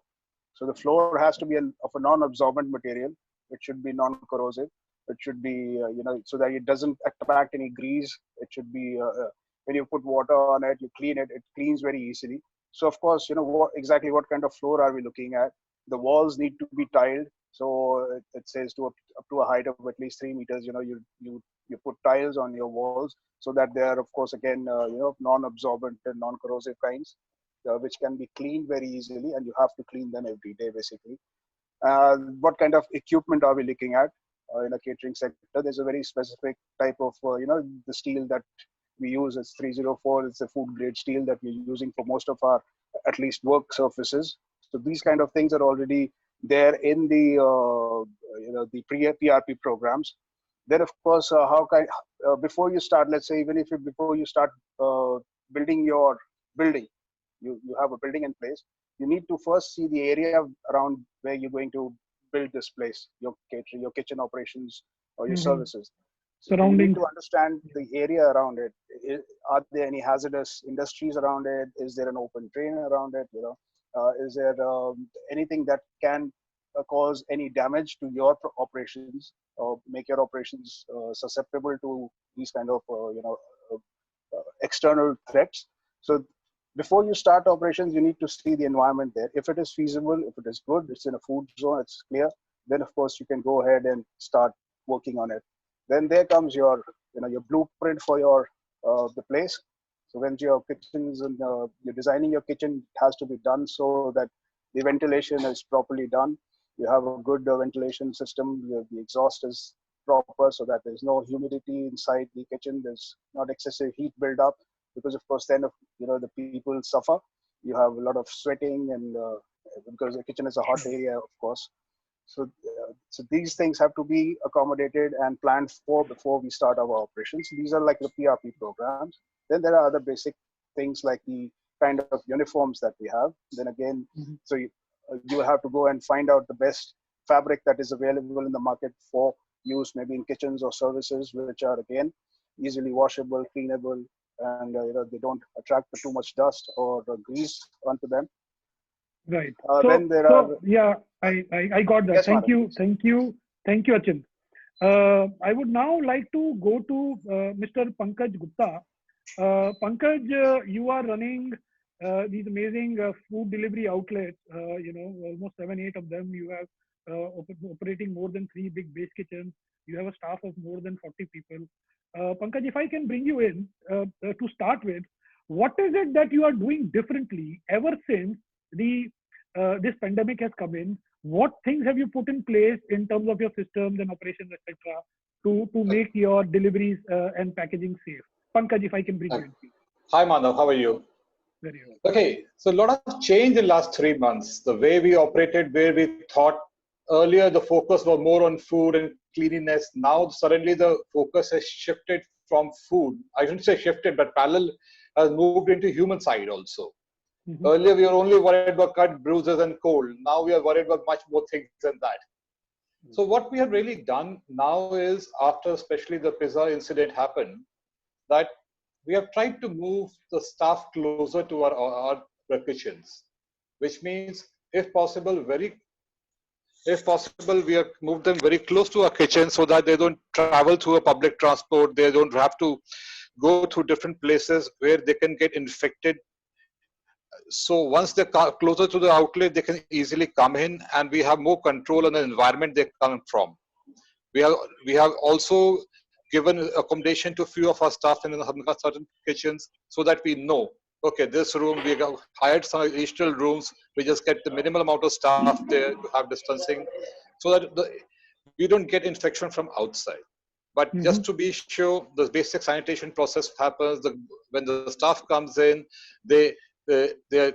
G: So the floor has to be of a non-absorbent material. It should be non-corrosive. It should be, you know, so that it doesn't attract any grease. It should be, when you put water on it, you clean it, it cleans very easily. So of course, you know, what kind of floor are we looking at? The walls need to be tiled. So it says up to a height of at least 3 meters, you know, you put tiles on your walls so that they are, of course, again, you know, non-absorbent and non-corrosive kinds, which can be cleaned very easily, and you have to clean them every day, basically. what kind of equipment are we looking at in a catering sector? There's a very specific type of, the steel that we use is 304. It's a food grade steel that we're using for most of our, at least, work surfaces. So these kind of things are already there in the, the PRP programs. Then, of course, before you start, let's say, even if before you start building your building, you have a building in place, you need to first see the area around where you're going to build this place, your catering, your kitchen operations, or your services. So you need to understand the area around it. Are there any hazardous industries around it? Is there an open drain around it? Is there anything that can cause any damage to your operations or make your operations susceptible to these kind of external threats? So before you start operations, you need to see the environment there. If it is feasible, if it is good, it's in a food zone, it's clear, then of course you can go ahead and start working on it. Then there comes your your blueprint for your the place. So when your kitchens and you're designing your kitchen, it has to be done so that the ventilation is properly done. You have a good ventilation system. The exhaust is proper so that there's no humidity inside the kitchen. There's not excessive heat buildup, because of course then the people suffer. You have a lot of sweating, and because the kitchen is a hot area, of course. So these things have to be accommodated and planned for before we start our operations. These are like the PRP programs. Then there are other basic things like the kind of uniforms that we have. Then again, so you have to go and find out the best fabric that is available in the market for use, maybe in kitchens or services, which are again easily washable, cleanable, and they don't attract too much dust or grease onto them.
C: Right.
G: Then there are.
C: Yeah, I got that.
G: Yes,
C: thank you, Achin. I would now like to go to Mr. Pankaj Gupta. Pankaj, you are running these amazing food delivery outlets. Almost 7-8 of them. You have operating more than 3 big base kitchens. You have a staff of more than 40 people. Pankaj, if I can bring you in to start with, what is it that you are doing differently ever since this pandemic has come in? What things have you put in place in terms of your systems and operations, etc., to make your deliveries and packaging safe? Pankaj, if I can bring you in, please.
H: Hi, Manav. How are you?
C: Very well.
H: Okay, so a lot of change in the last 3 months. The way we operated, where we thought earlier the focus was more on food and cleanliness. Now suddenly the focus has shifted from food. I shouldn't say shifted, but parallel has moved into human side also. Earlier, we were only worried about cut, bruises, and cold. Now we are worried about much more things than that. So what we have really done now is, after especially the pizza incident happened, that we have tried to move the staff closer to our kitchens, which means, if possible, we have moved them very close to our kitchen so that they don't travel through a public transport. They don't have to go through different places where they can get infected. So once they're closer to the outlet, they can easily come in, and we have more control on the environment they come from. We have also given accommodation to a few of our staff in certain kitchens so that we know, okay, this room, we have hired some additional rooms. We just get the minimal amount of staff there to have distancing so that we don't get infection from outside. But just to be sure, the basic sanitation process happens. When the staff comes in, their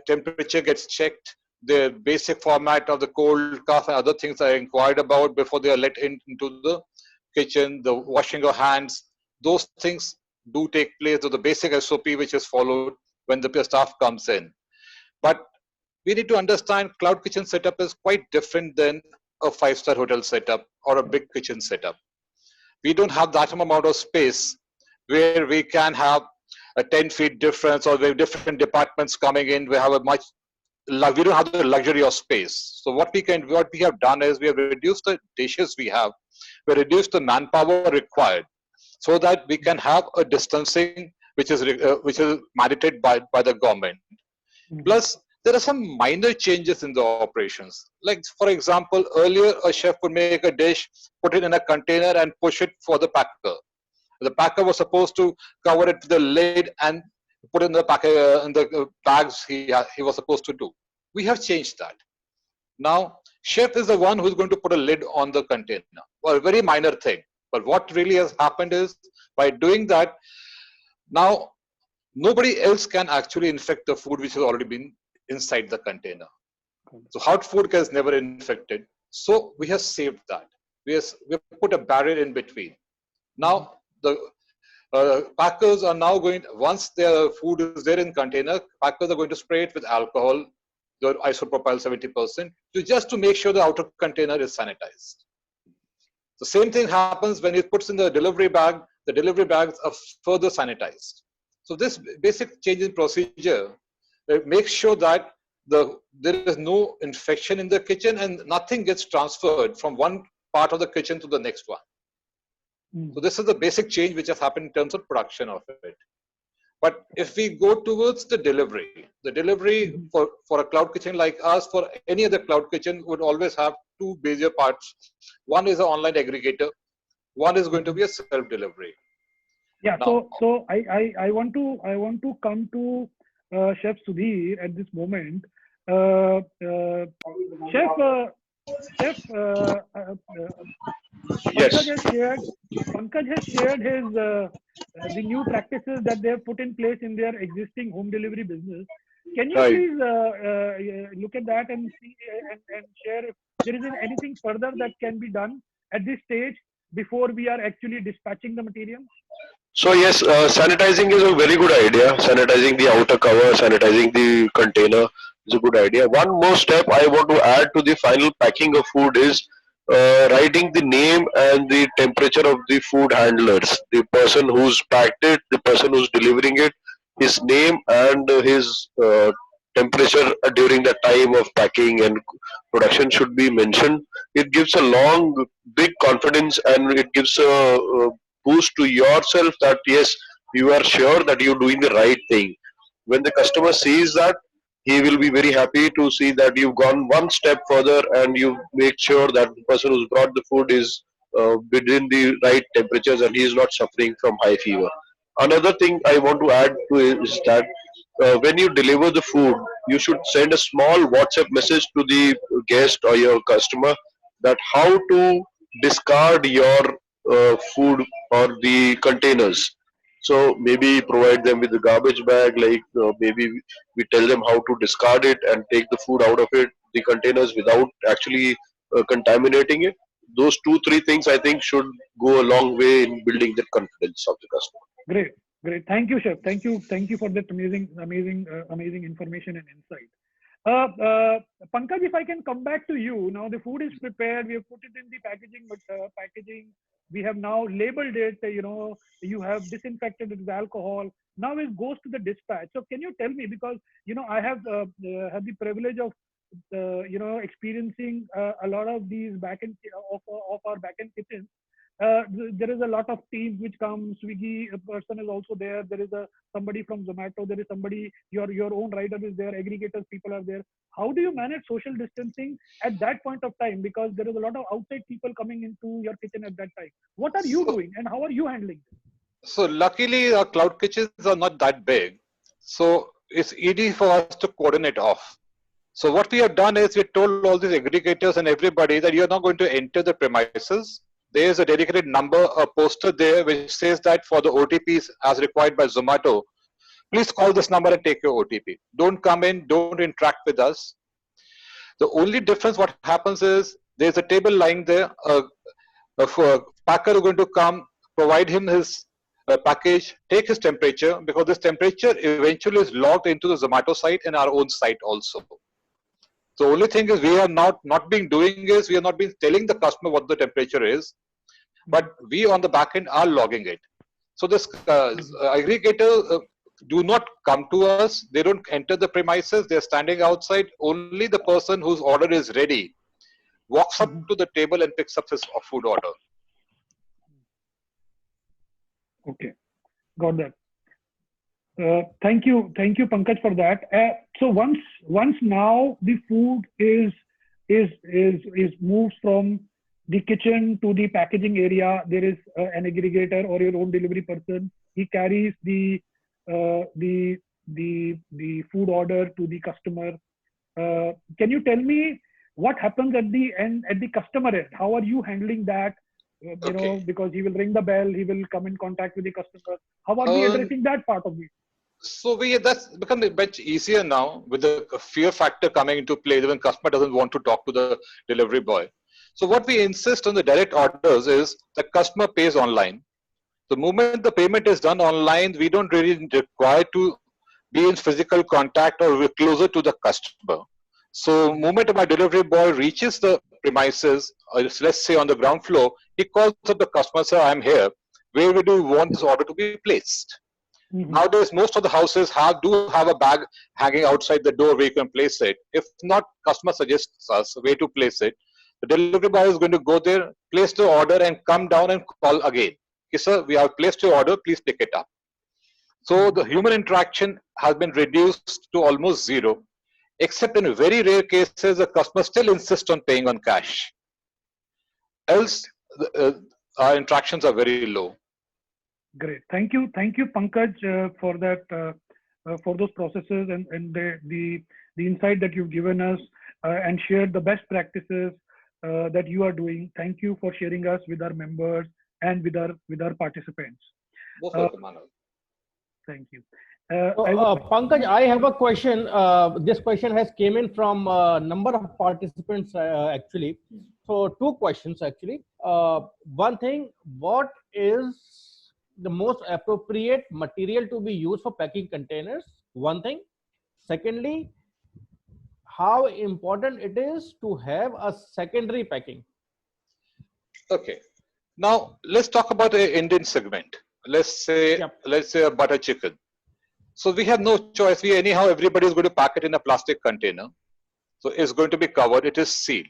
H: temperature gets checked, their basic format of the cold cuff and other things are inquired about before they are let into the kitchen, the washing of hands. Those things do take place, so the basic SOP which is followed when the staff comes in. But we need to understand cloud kitchen setup is quite different than a 5-star hotel setup or a big kitchen setup. We don't have that amount of space where we can have a 10 feet difference, or we have different departments coming in. We have we don't have the luxury of space. So what we have done is we have reduced the dishes we have. We reduced the manpower required so that we can have a distancing which is mandated by the government. Plus, there are some minor changes in the operations. Like, for example, earlier a chef would make a dish, put it in a container and push it for the packer. The packer was supposed to cover it with the lid and put in the bags he was supposed to do. We have changed that. Now Chef is the one who's going to put a lid on the container. Well, a very minor thing. But what really has happened is, by doing that, now nobody else can actually infect the food which has already been inside the container. So hot food gets never infected. So we have saved that. We have put a barrier in between. Now the packers are now going, once their food is there in container, packers are going to spray it with alcohol, the isopropyl 70%, just to make sure the outer container is sanitized. The same thing happens when it puts in the delivery bag. The delivery bags are further sanitized. So this basic change in procedure makes sure that there is no infection in the kitchen and nothing gets transferred from one part of the kitchen to the next one. So this is the basic change which has happened in terms of production of it. But if we go towards the delivery for a cloud kitchen like us, for any other cloud kitchen, would always have two major parts. One is an online aggregator. One is going to be a self-delivery.
C: Yeah.
H: Now,
C: So I want to come to Chef Sudhir at this moment. Chef,
F: Yes.
C: Pankaj has shared his the new practices that they have put in place in their existing home delivery business. Can you
F: Right.
C: please look at that and see and share if there is anything further that can be done at this stage before we are actually dispatching the material?
F: So yes, sanitizing is a very good idea. Sanitizing the outer cover, sanitizing the container is a good idea. One more step I want to add to the final packing of food is writing the name and the temperature of the food handlers. The person who's packed it, the person who's delivering it, his name and his temperature during the time of packing and production should be mentioned. It gives a long, big confidence, and it gives a boost to yourself that yes, you are sure that you're doing the right thing. When the customer sees that, he will be very happy to see that you've gone one step further and you make sure that the person who's brought the food is within the right temperatures and he is not suffering from high fever. Another thing I want to add to it is that when you deliver the food, you should send a small WhatsApp message to the guest or your customer that how to discard your food or the containers. So maybe provide them with a garbage bag, like maybe we tell them how to discard it and take the food out of it, the containers, without actually contaminating it. Those two, three things I think should go a long way in building the confidence of the customer.
C: Great. Thank you, Chef. Thank you for that amazing information and insight. Pankaj, if I can come back to you now, the food is prepared. We have put it in the packaging. We have now labeled it. You have disinfected it with alcohol. Now it goes to the dispatch. So can you tell me, because I have had the privilege of experiencing a lot of these backend of our backend kitchens. There is a lot of teams which come. Swiggy person is also there. There is somebody from Zomato. There is somebody, your own rider is there. Aggregators people are there. How do you manage social distancing at that point of time? Because there is a lot of outside people coming into your kitchen at that time. What are you doing and how are you handling this?
H: So luckily our cloud kitchens are not that big. So it's easy for us to coordinate off. So what we have done is we told all these aggregators and everybody that you're not going to enter the premises. There is a dedicated number, a poster there which says that for the OTPs as required by Zomato, please call this number and take your OTP. Don't come in, don't interact with us. The only difference what happens is there's a table lying there. A packer is going to come, provide him his package, take his temperature, because this temperature eventually is logged into the Zomato site and our own site also. The only thing is we are not being doing is we are not being telling the customer what the temperature is, but we on the back end are logging it. So this aggregator do not come to us. They don't enter the premises. They're standing outside. Only the person whose order is ready walks up to the table and picks up his food order.
C: Okay, got that. Thank you, Pankaj, for that. So once now the food is moved from the kitchen to the packaging area, there is an aggregator or your own delivery person. He carries the food order to the customer. Can you tell me what happens at the end, at the customer end? How are you handling that? You know, because he will ring the bell, he will come in contact with the customer. How are we addressing that part of it?
H: So that's become much easier now with the fear factor coming into play when customer doesn't want to talk to the delivery boy. So what we insist on the direct orders is the customer pays online. The moment the payment is done online, we don't really require to be in physical contact or we're closer to the customer. So moment my delivery boy reaches the premises, let's say on the ground floor, he calls up the customer, sir, I'm here. Where do you want this order to be placed? Nowadays, most of the houses do have a bag hanging outside the door where you can place it. If not, customer suggests us where to place it. The delivery boy is going to go there, place the order, and come down and call again. Okay, sir, we have placed your order. Please pick it up. So the human interaction has been reduced to almost zero, except in very rare cases, the customer still insists on paying on cash. Else, our interactions are very low.
C: Great. Thank you, Pankaj, for that, for those processes and the insight that you've given us and shared the best practices that you are doing. Thank you for sharing us with our members and with our participants.
H: Most welcome, Manav.
C: Thank you.
D: Pankaj, I have a question. This question has came in from a number of participants actually. So two questions actually. One thing, what is the most appropriate material to be used for packing containers? One thing. Secondly, how important it is to have a secondary packing?
H: Okay. Now let's talk about the Indian segment. Let's say a butter chicken. So we have no choice. Everybody is going to pack it in a plastic container. So it's going to be covered. It is sealed.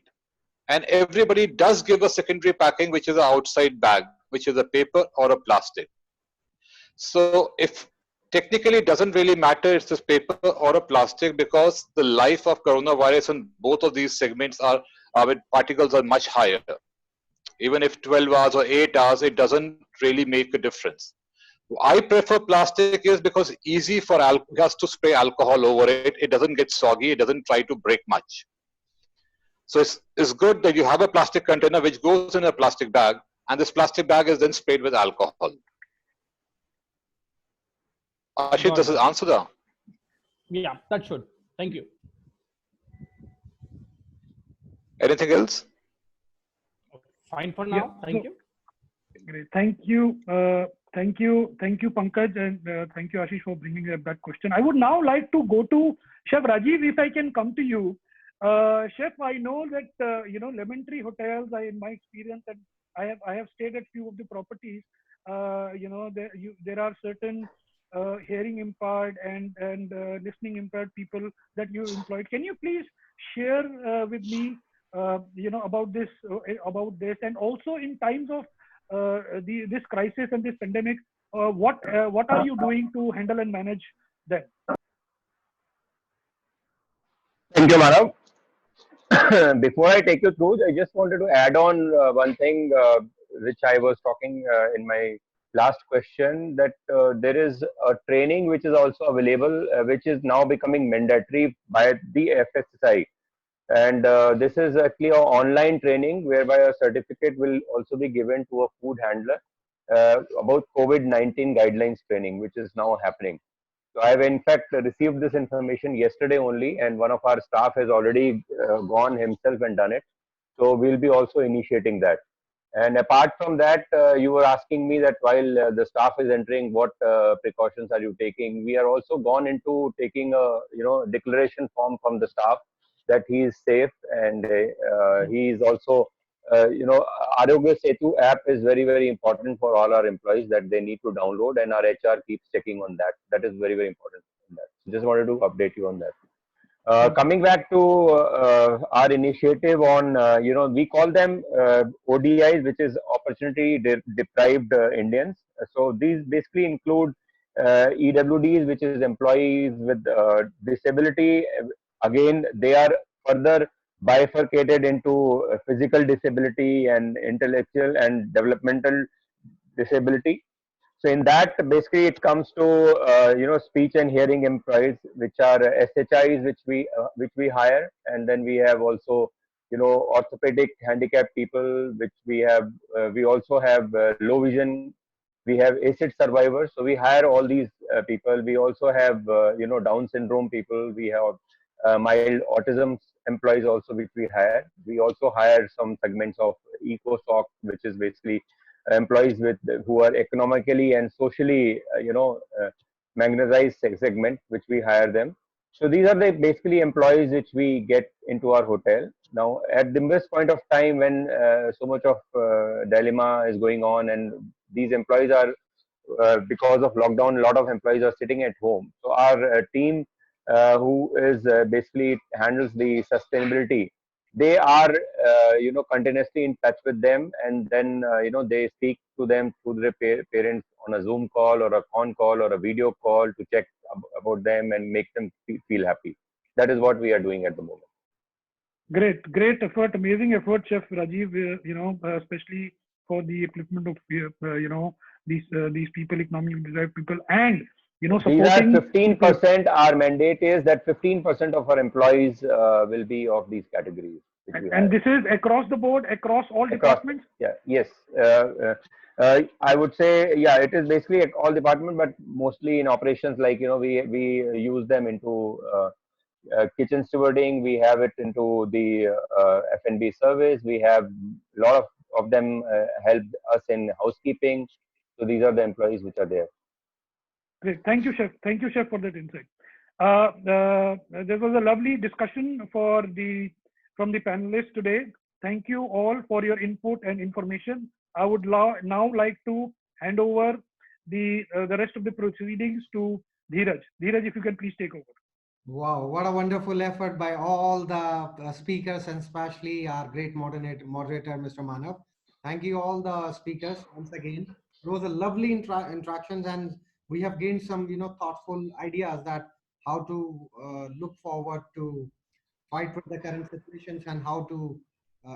H: And everybody does give a secondary packing, which is an outside bag, which is a paper or a plastic. So if technically it doesn't really matter, it's this paper or a plastic, because the life of coronavirus in both of these segments with particles are much higher. Even if 12 hours or 8 hours, it doesn't really make a difference. I prefer plastic is because easy for just to spray alcohol over it. It doesn't get soggy. It doesn't try to break much. So it's good that you have a plastic container which goes in a plastic bag, and this plastic bag is then sprayed with alcohol. Ashit, does it answer that?
D: Yeah, that should. Thank you.
H: Anything else?
D: Fine for now. Thank you.
C: Great. Thank you. Thank you, Pankaj, and thank you, Ashish, for bringing up that question. I would now like to go to Chef Rajiv, if I can come to you. Chef, I know that Lemon Tree Hotels, in my experience, and I have stayed at few of the properties. There are certain hearing impaired and listening impaired people that you employed. Can you please share with me, about this, and also in times of this crisis and this pandemic, what are you doing to handle and manage that?
E: Thank you, Manav. Before I take you through, I just wanted to add on one thing which I was talking in my last question, that there is a training which is also available, which is now becoming mandatory by the FSSAI. And this is actually an online training whereby a certificate will also be given to a food handler about COVID-19 guidelines training, which is now happening. So I have in fact received this information yesterday only, and one of our staff has already gone himself and done it. So we'll be also initiating that. And apart from that, you were asking me that while the staff is entering, what precautions are you taking? We are also gone into taking a declaration form from the staff that he is safe, and he is also Arogya Setu app is very, very important for all our employees that they need to download, and our HR keeps checking on that. That is very, very important. Just wanted to update you on that. Coming back to our initiative on, we call them ODIs, which is opportunity deprived Indians. So these basically include EWDs, which is employees with disability. Again, they are further bifurcated into physical disability and intellectual and developmental disability. So in that, basically, it comes to speech and hearing employees, which are SHIs, which we hire, and then we have also orthopedic handicapped people, which we have. We also have low vision. We have acid survivors. So we hire all these people. We also have, Down syndrome people. We have mild autism employees also, which we hire. We also hire some segments of EcoSoc, which is basically employees who are economically and socially, magnetized segment, which we hire them. So these are the basically employees which we get into our hotel. Now, at this point of time, when so much of dilemma is going on, and these employees are, because of lockdown, a lot of employees are sitting at home. So our team, who is basically handles the sustainability, they are, continuously in touch with them, and then they speak to them through their parents on a Zoom call or a con call or a video call to check about them and make them feel happy. That is what we are doing at the moment.
C: Great effort, amazing effort, Chef Rajiv. Especially for the upliftment of these people, economically deprived people, and supporting.
E: These are 15%. Our mandate is that 15% of our employees will be of these categories.
C: And this is across the board, across all departments?
E: Yeah, yes. I would say, yeah, it is basically all departments, but mostly in operations, like, we use them into kitchen stewarding. We have it into the F&B service. We have a lot of them help us in housekeeping. So these are the employees which are there.
C: Great. Thank you, Chef. Thank you, Chef, for that insight. There was a lovely discussion from the panelists today. Thank you all for your input and information. I would now like to hand over the rest of the proceedings to Dheeraj. Dheeraj, if you can please take over.
B: Wow, what a wonderful effort by all the speakers, and especially our great moderator, Mr. Manav. Thank you all the speakers once again. It was a lovely interactions, and we have gained some, thoughtful ideas that how to look forward to fight with the current situations and how to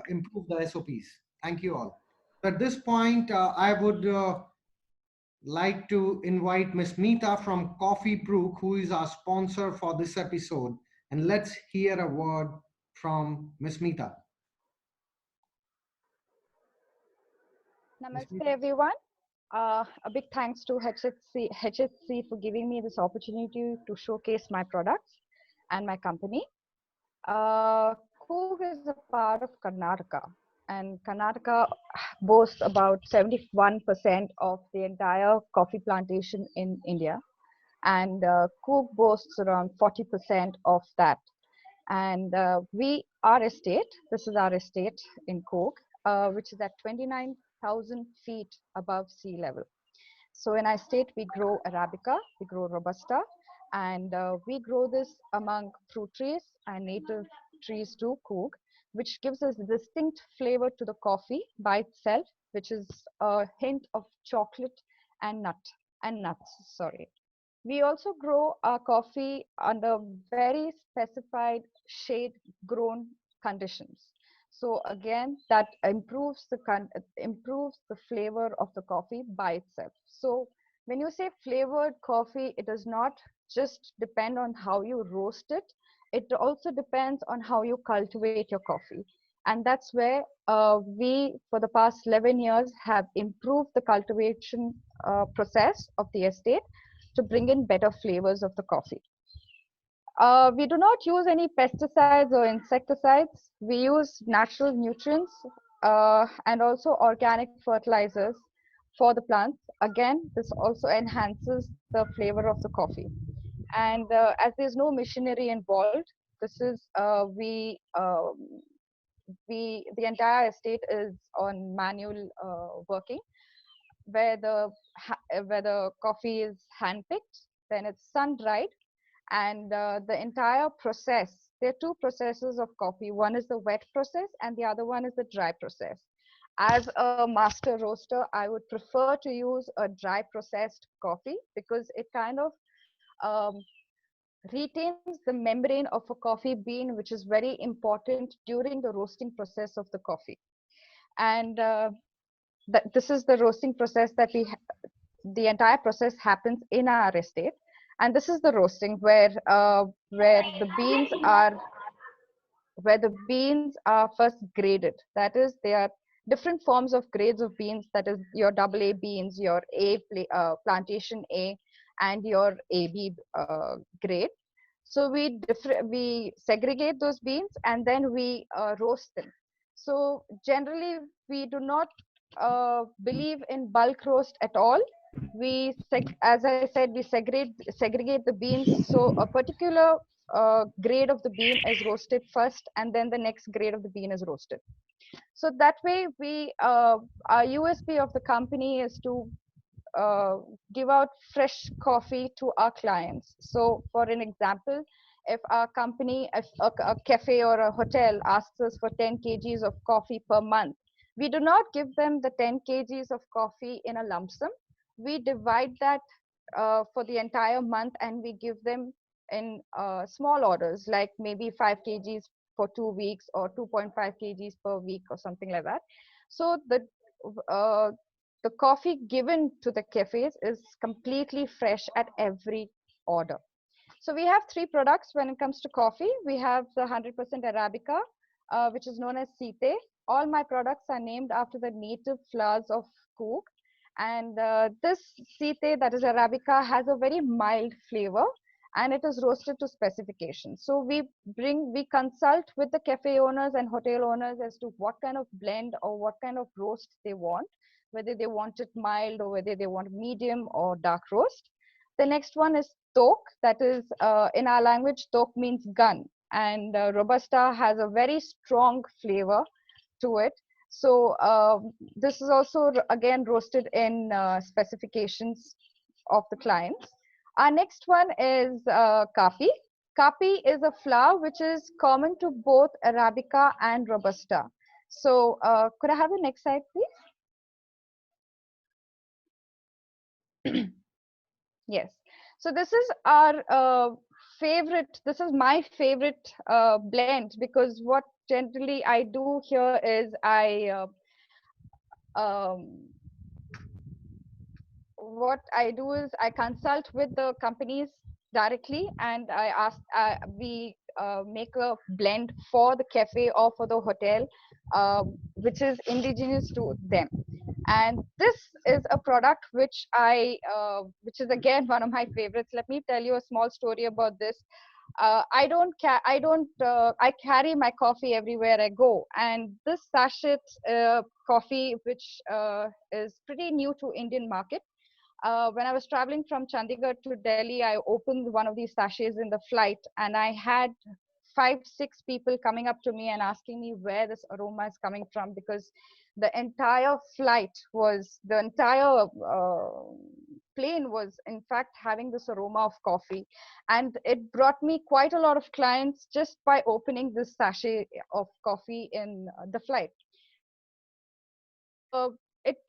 B: improve the SOPs. Thank you all. At this point, I would like to invite Ms. Meeta from Coffee Brook, who is our sponsor for this episode. And let's hear a word from Ms. Meeta.
I: Namaste, everyone. A big thanks to HHC for giving me this opportunity to showcase my products and my company. Coorg is a part of Karnataka, and Karnataka boasts about 71% of the entire coffee plantation in India, and Coorg boasts around 40% of that. And our estate, this is our estate in Coorg, which is at 29,000 feet above sea level. So in our estate, we grow Arabica, we grow Robusta, and we grow this among fruit trees and native trees to Coorg, which gives us a distinct flavor to the coffee by itself, which is a hint of chocolate and nuts. Sorry. We also grow our coffee under very specified shade grown conditions. So again, that improves the flavor of the coffee by itself. So when you say flavored coffee, it does not just depend on how you roast it. It also depends on how you cultivate your coffee. And that's where we, for the past 11 years, have improved the cultivation process of the estate to bring in better flavors of the coffee. We do not use any pesticides or insecticides. We use natural nutrients and also organic fertilizers for the plants. Again, this also enhances the flavor of the coffee. And as there's no machinery involved, this is the entire estate is on manual working, where the coffee is handpicked, then it's sun dried, and the entire process. There are two processes of coffee. One is the wet process, and the other one is the dry process. As a master roaster, I would prefer to use a dry processed coffee because it kind of retains the membrane of a coffee bean, which is very important during the roasting process of the coffee. And this is the roasting process that the entire process happens in our estate. And this is the roasting where the beans are where the beans are first graded. That is, they are different forms of grades of beans. That is your AA beans, your plantation A, and your AB grade. So we segregate those beans and then we roast them. So generally we do not believe in bulk roast at all. As I said, we segregate the beans. So a particular grade of the bean is roasted first, and then the next grade of the bean is roasted. So that way, our USP of the company is to give out fresh coffee to our clients. So for an example, if a cafe or a hotel asks us for 10 kgs of coffee per month, we do not give them the 10 kgs of coffee in a lump sum. We divide that for the entire month, and we give them in small orders, like maybe 5 kgs for 2 weeks or 2.5 kgs per week or something like that. So the coffee given to the cafes is completely fresh at every order. So we have 3 products when it comes to coffee. We have the 100% Arabica, which is known as Site. All my products are named after the native flowers of Coorg. And this Site, that is Arabica, has a very mild flavor, and it is roasted to specifications. So we consult with the cafe owners and hotel owners as to what kind of blend or what kind of roast they want, whether they want it mild or whether they want medium or dark roast. The next one is Tok. That is, in our language, Tok means gun, and Robusta has a very strong flavor to it. So this is also again roasted in specifications of the clients. Our next one is Kafi. Kafi is a flower which is common to both Arabica and Robusta. So could I have the next slide, please? Yes. So this is our favorite. This is my favorite blend, because what generally I do here is what I do is I consult with the companies directly, and I ask, we make a blend for the cafe or for the hotel, which is indigenous to them. And this is a product which which is again one of my favorites. Let me tell you a small story about this. I carry my coffee everywhere I go, and this sachet coffee, which is pretty new to Indian market. When I was traveling from Chandigarh to Delhi, I opened one of these sachets in the flight, and I had 5-6 people coming up to me and asking me where this aroma is coming from, because the entire plane was in fact having this aroma of coffee, and it brought me quite a lot of clients just by opening this sachet of coffee in the flight.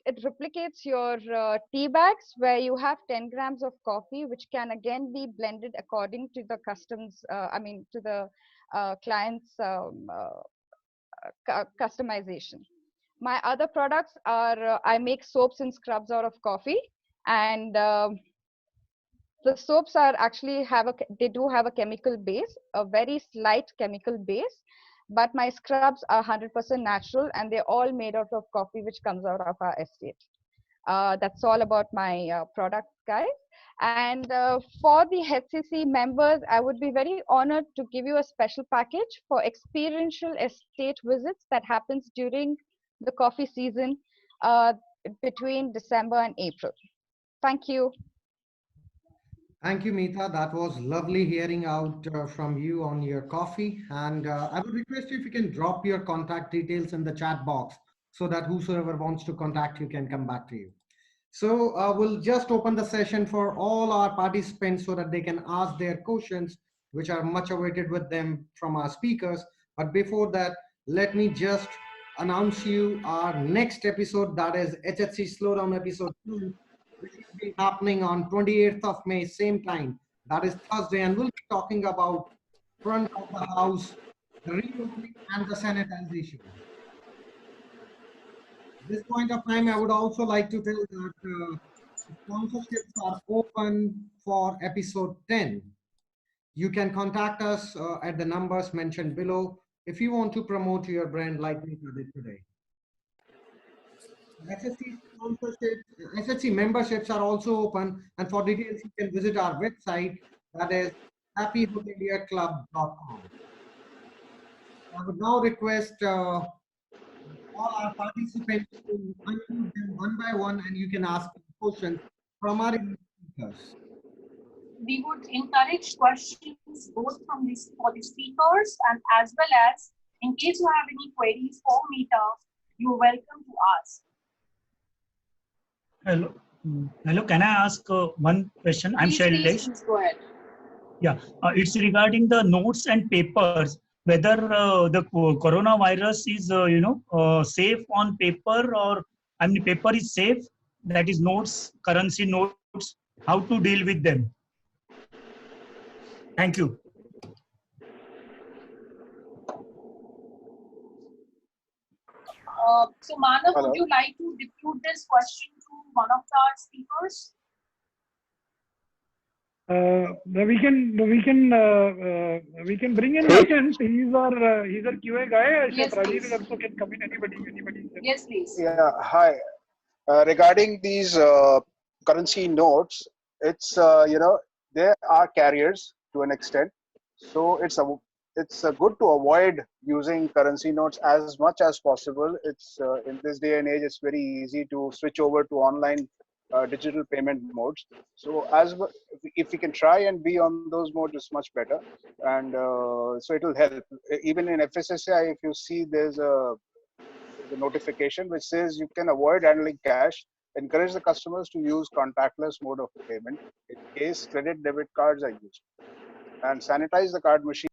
I: It replicates your tea bags, where you have 10 grams of coffee, which can again be blended according to the to the client's customization. My other products are, I make soaps and scrubs out of coffee, and the soaps are actually they do have a chemical base, a very slight chemical base, but my scrubs are 100% natural, and they're all made out of coffee which comes out of our estate. That's all about my product, guys. And for the HCC members, I would be very honored to give you a special package for experiential estate visits that happens during the coffee season between December and April. Thank you.
B: Thank you, Meeta. That was lovely hearing out from you on your coffee. And I would request you if you can drop your contact details in the chat box so that whosoever wants to contact you can come back to you. So we'll just open the session for all our participants so that they can ask their questions, which are much awaited with them from our speakers. But before that, let me just announce you our next episode, that is HHC Slowdown episode 2, which will be happening on 28th of May, same time. That is Thursday, and we'll be talking about front of the house, the reopening and the sanitization. At this point of time, I would also like to tell that sponsorships are open for episode 10. You can contact us at the numbers mentioned below. if you want to promote your brand like we did today. SSC SSC memberships are also open, and for details, you can visit our website, that is happyhoteliaclub.com. I would now request all our participants to unmute them one by one, and you can ask questions from our speakers.
A: We would encourage questions both from for the speakers and as well as in case you have any queries for Meeta, you're welcome to ask.
J: Hello. Hello, can I ask one question? I'm Shailesh.
A: Please go ahead.
J: Yeah, it's regarding the notes and papers, whether the coronavirus is, safe on paper, or I mean, paper is safe, that is notes, currency notes, how to deal with them. Thank you.
A: So Manav, would you like to depute this question to one of our speakers?
C: We can bring in Nitin. He's our QA guy.
A: Yes,
C: Rajiv also can come in. Anybody.
A: Yes, please.
G: Yeah. Hi. Regarding these currency notes, it's they are carriers to an extent, so it's good to avoid using currency notes as much as possible. It's in this day and age, it's very easy to switch over to online digital payment modes. So if we can try and be on those modes, it's much better, and so it will help. Even in FSSAI, if you see, there's a notification which says you can avoid handling cash. Encourage the customers to use contactless mode of payment in case credit debit cards are used, and sanitize the card machine.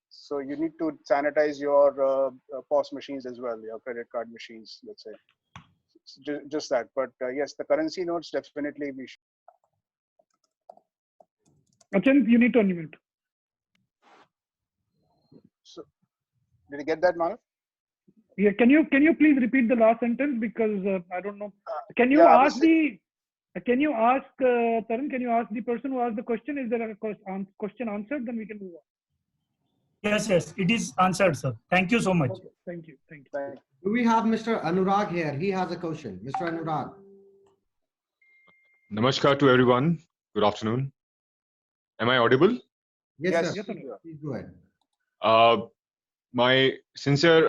G: So you need to sanitize your POS machines as well, your credit card machines, let's say. Just that. But yes, the currency notes definitely we should.
C: Achan, you need to unmute.
G: So, did you get that, Manav?
C: Yeah. Can you please repeat the last sentence, because I don't know. Can you
G: yeah,
C: ask the? Can you ask Tarun? Can you ask the person who asked the question? Is there a question answered? Then we can move on.
J: Yes, it is answered, sir. Thank you so much.
C: Okay. Thank you.
B: Do we have Mr. Anurag here? He has a question. Mr. Anurag.
K: Namaskar to everyone. Good afternoon. Am I audible?
B: Yes,
G: sir.
B: Please go ahead.
K: My sincere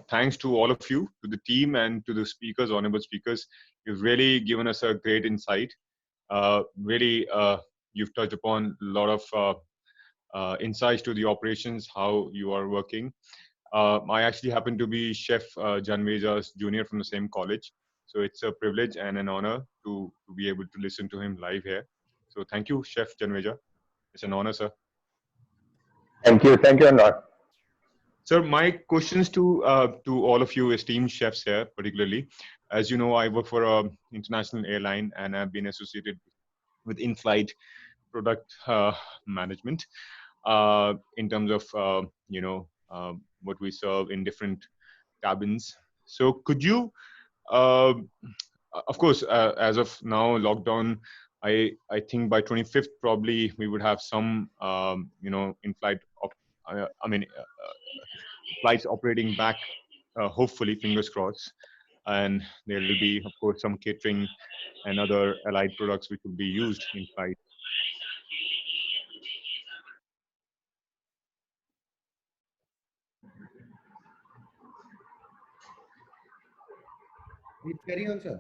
K: thanks to all of you, to the team, and to the speakers, honorable speakers. You've really given us a great insight. Really, you've touched upon a lot of insights to the operations, how you are working. I actually happen to be Chef Janveja's junior from the same college. So it's a privilege and an honor to be able to listen to him live here. So thank you, Chef Janveja. It's an honor, sir.
E: Thank you, Anurag.
K: Sir, my questions to all of you esteemed chefs here, particularly. As you know, I work for an international airline, and I've been associated with in-flight product management in terms of what we serve in different cabins. So could you, of course, as of now, lockdown, I think by 25th probably we would have some in-flight flights operating back, hopefully, fingers crossed. And there will be, of course, some catering and other allied products which will be used in flight.
B: Please carry on, sir.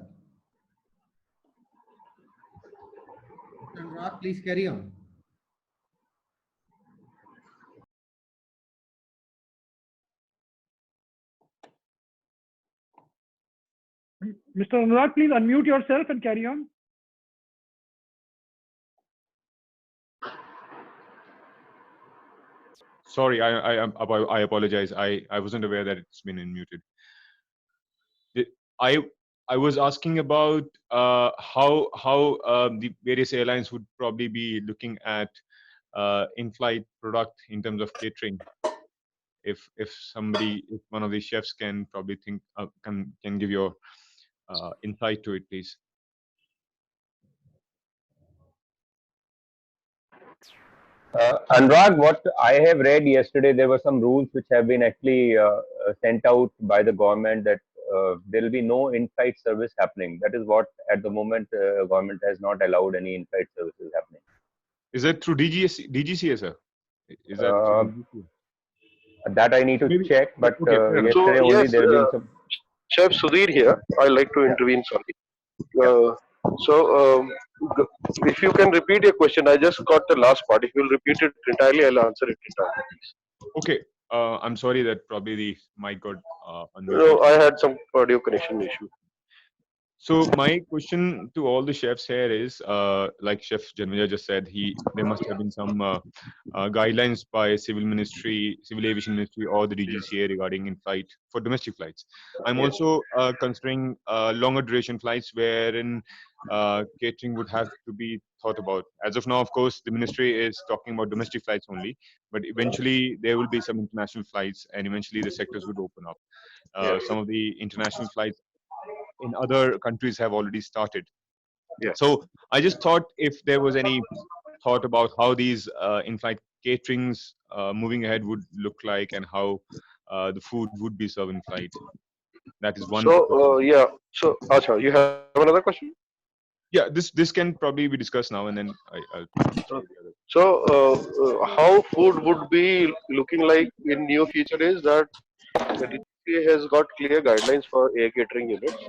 B: Anurag, please carry on.
C: Mr. Anurag, please unmute yourself and carry on.
K: Sorry, I apologize. I wasn't aware that it's been unmuted. I was asking about how the various airlines would probably be looking at in-flight product in terms of catering. If one of the chefs can probably think can give your insight to it, please.
E: Anurag, what I have read yesterday, there were some rules which have been actually sent out by the government that there will be no in-flight service happening. That is what at the moment government has not allowed any in-flight services happening.
K: Is that through DGCA, sir? Is that
E: Uh,
K: through DGCA?
E: that I need to
K: Maybe.
E: check, but
K: Okay, fair enough.
F: So
E: yesterday only
F: yes,
E: there have been some.
F: Chef Sudhir here. I like to intervene. Sorry. So if you can repeat your question, I just got the last part. If you'll repeat it entirely, I'll answer it entirely.
K: Okay. I'm sorry that probably the mic got unmuted.
F: No, I had some audio connection issue.
K: So my question to all the chefs here is, like Chef Janmeja just said, there must have been some guidelines by Civil Aviation Ministry, or the DGCA regarding in-flight for domestic flights. I'm also considering longer duration flights wherein catering would have to be thought about. As of now, of course, the ministry is talking about domestic flights only, but eventually there will be some international flights, and eventually the sectors would open up. Some of the international flights in other countries have already started.
F: Yeah.
K: So I just thought if there was any thought about how these in-flight caterings moving ahead would look like, and how the food would be served in flight. That is one.
F: So yeah. So Acha, you have another question?
K: Yeah, this can probably be discussed now, and then I'll.
F: So how food would be looking like in near future is that the DGCA has got clear guidelines for air catering units.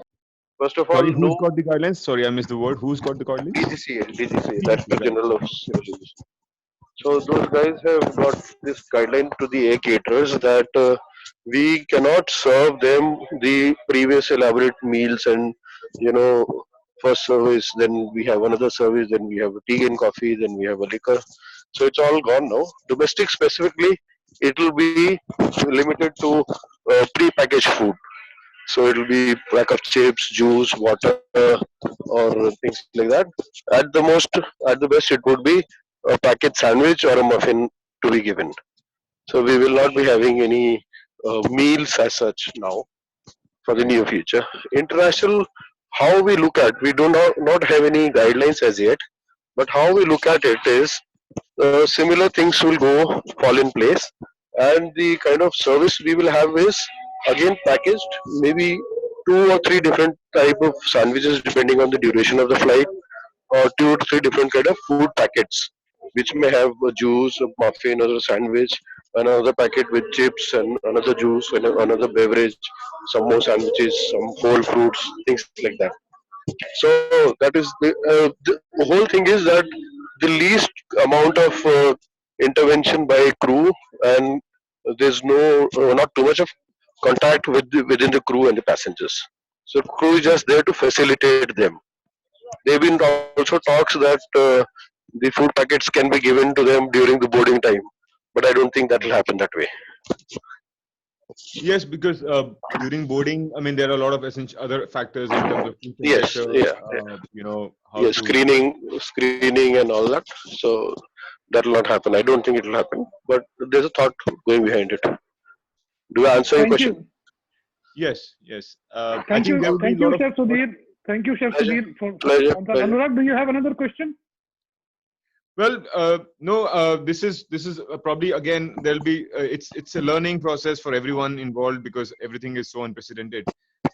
F: First of all,
K: Sorry, who's
F: no
K: got the guidelines? Sorry, I missed the word. Who's got the guidelines?
F: DGCA, that's the General of Civil Aviation. So those guys have got this guideline to the air caterers that we cannot serve them the previous elaborate meals, and first service, then we have another service, then we have a tea and coffee, then we have a liquor. So it's all gone now. Domestic specifically, it will be limited to pre-packaged food. So it will be pack of chips, juice, water, or things like that. At the best, it would be a packet sandwich or a muffin to be given. So we will not be having any meals as such now for the near future. International, how we look at, we do not have any guidelines as yet, but how we look at it is similar things will fall in place, and the kind of service we will have is again packaged, maybe 2 or 3 different type of sandwiches depending on the duration of the flight, or 2 to 3 different kind of food packets, which may have a juice, a muffin, or a sandwich, another packet with chips, and another juice, and another beverage, some more sandwiches, some whole fruits, things like that. So that is the whole thing is that the least amount of intervention by crew, and there's not too much of contact within the crew and the passengers. So crew is just there to facilitate them. There have been also talks that the food packets can be given to them during the boarding time, but I don't think that will happen that way.
K: Yes, because during boarding, I mean, there are a lot of other factors in terms of
F: Yes,
K: temperature, how to
F: screening and all that. So that will not happen. I don't think it will happen, but there's a thought going behind it. Do I answer your question?
K: Yes.
C: Thank you, Chef Sudhir. Thank you, Chef Sudhir.
F: Pleasure.
C: Anurag, do you have another question?
K: Well, no. This is probably, again, there'll be it's a learning process for everyone involved, because everything is so unprecedented.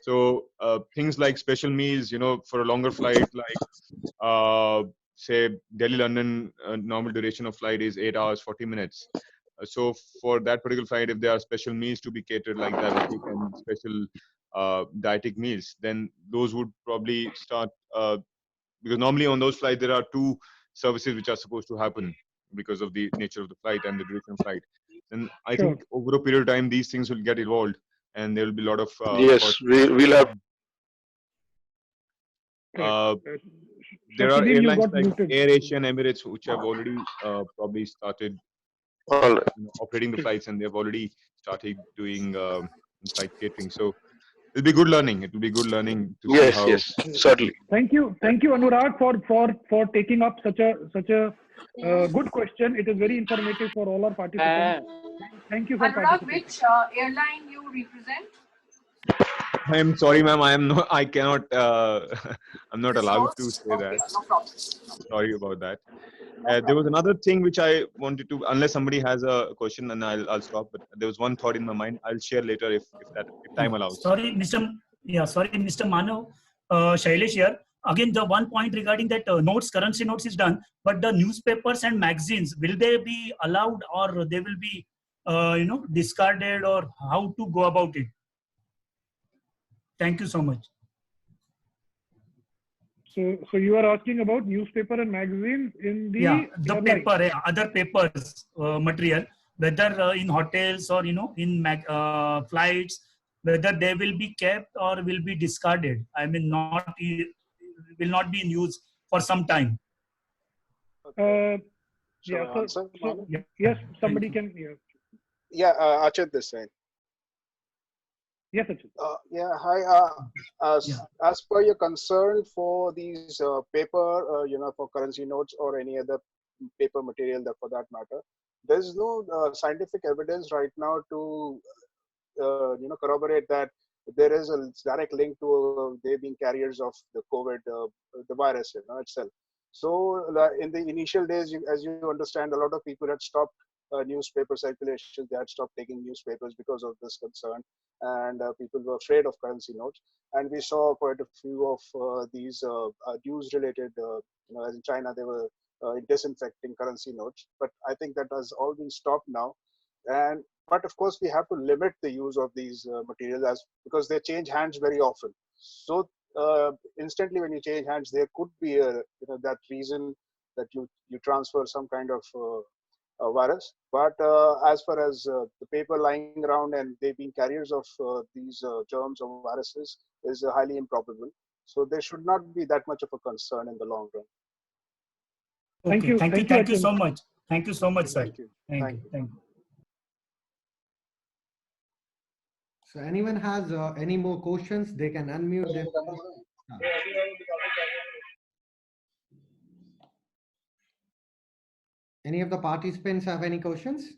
K: So things like special meals, for a longer flight, like say Delhi London, normal duration of flight is 8 hours 40 minutes. So for that particular flight, if there are special meals to be catered like that, and special dietetic meals, then those would probably start, because normally on those flights there are 2 services which are supposed to happen because of the nature of the flight and the duration of flight. And I think over a period of time, these things will get evolved, and there will be a lot of
F: yes, we'll have.
K: There are airlines like Air Asia and Emirates which have already probably started operating the flights, and they've already started doing flight catering. So it'll be good learning. It will be good learning to see how.
F: Yes, certainly.
C: Thank you, Anurag, for taking up such a good question. It is very informative for all our participants. Thank you for
A: Anurag,
C: participating.
A: which airline you represent?
K: I am sorry, ma'am. I cannot. I'm not allowed to say that.
A: Okay, no problem.
K: Sorry about that. There was another thing which I wanted to, unless somebody has a question, and I'll stop. But there was one thought in my mind. I'll share later if time allows.
J: Sorry, Mr. Manav, Shailesh here. Again, the one point regarding that currency notes is done, but the newspapers and magazines, will they be allowed, or they will be, discarded, or how to go about it? Thank you so much.
C: So you are asking about newspaper and magazines in the
J: paper, other papers material, whether in hotels or in flights, whether they will be kept or will be discarded. I mean, will not be in use for some time.
C: Yes, somebody can hear.
G: Yeah, Achit this side.
C: Yes, Achit.
G: Hi. As per your concern for these paper, for currency notes or any other paper material that for that matter, there's no scientific evidence right now to corroborate that there is a direct link to they being carriers of the COVID, the virus itself. So in the initial days, as you understand, a lot of people had stopped newspaper circulation. They had stopped taking newspapers because of this concern, and people were afraid of currency notes. And we saw quite a few of these news-related, as in China, they were disinfecting currency notes. But I think that has all been stopped now. But of course, we have to limit the use of these materials because they change hands very often. So instantly, when you change hands, there could be that reason that you transfer some kind of virus. But as far as the paper lying around and they being carriers of these germs or viruses is highly improbable. So there should not be that much of a concern in the long run.
C: Thank you.
J: Thank you so much. Thank you so much, sir.
G: Thank you.
B: So anyone has any more questions, they can unmute their phone. Any of the participants have any questions?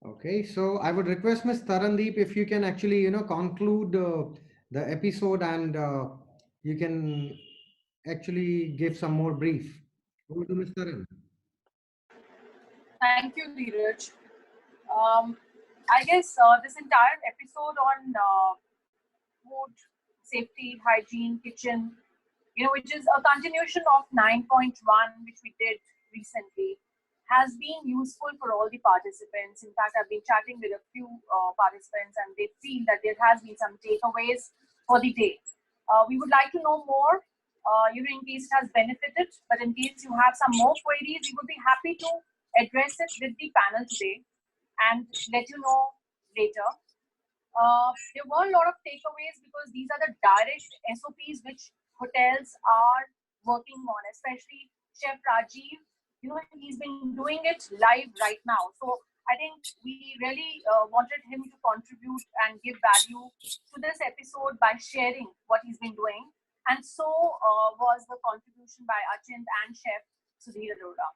B: Okay, so I would request Ms. Tarandeep if you can actually, conclude the episode and you can actually give some more brief. Over to Ms. Taran.
A: Thank you, Dheeraj. I guess this entire episode on food safety, hygiene, kitchen, which is a continuation of 9.1, which we did recently, has been useful for all the participants. In fact, I've been chatting with a few participants and they feel that there has been some takeaways for the day. We would like to know more, in case it has benefited, but in case you have some more queries, we would be happy to address it with the panel today and let you know later. There were a lot of takeaways because these are the direct SOPs which hotels are working on, especially Chef Rajiv. He's been doing it live right now. So I think we really wanted him to contribute and give value to this episode by sharing what he's been doing. And so was the contribution by Achint and Chef Sudhir Arora.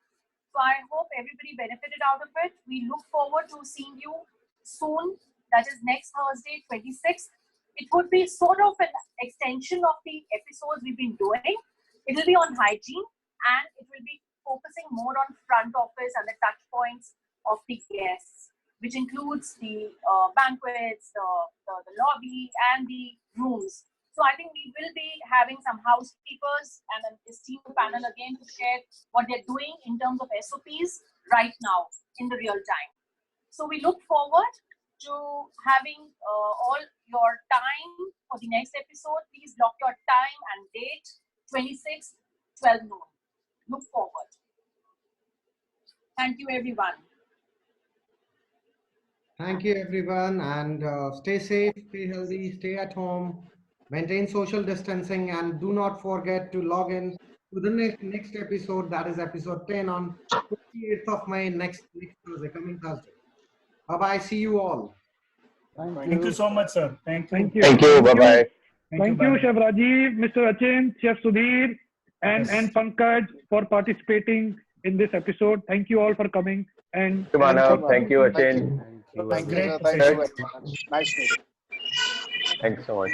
A: So I hope everybody benefited out of it. We look forward to seeing you soon. That is next Thursday, 26th. It would be sort of an extension of the episodes we've been doing. It will be on hygiene and it will be focusing more on front office and the touch points of the guests, which includes the banquets, the lobby, and the rooms. So I think we will be having some housekeepers and an esteemed panel again to share what they're doing in terms of SOPs right now in the real time. So we look forward to having all your time for the next episode. Please block your time and date, 26th, 12 noon. Look forward. Thank you, everyone.
B: Thank you, everyone. And stay safe, stay healthy, stay at home, maintain social distancing, and do not forget to log in to the next episode. That is episode 10 on 28th of May, next Thursday, coming Thursday. Bye-bye. See you all.
J: Thank you so much, sir. Thank you.
G: Thank you. Bye-bye.
C: Thank you, Chef Rajiv, Mr. Achint, Chef Sudhir, and Pankaj for participating in this episode. Thank you all for coming. And
E: Thank you, Achint.
G: Thank you very much. Nice meeting.
E: Thanks so much.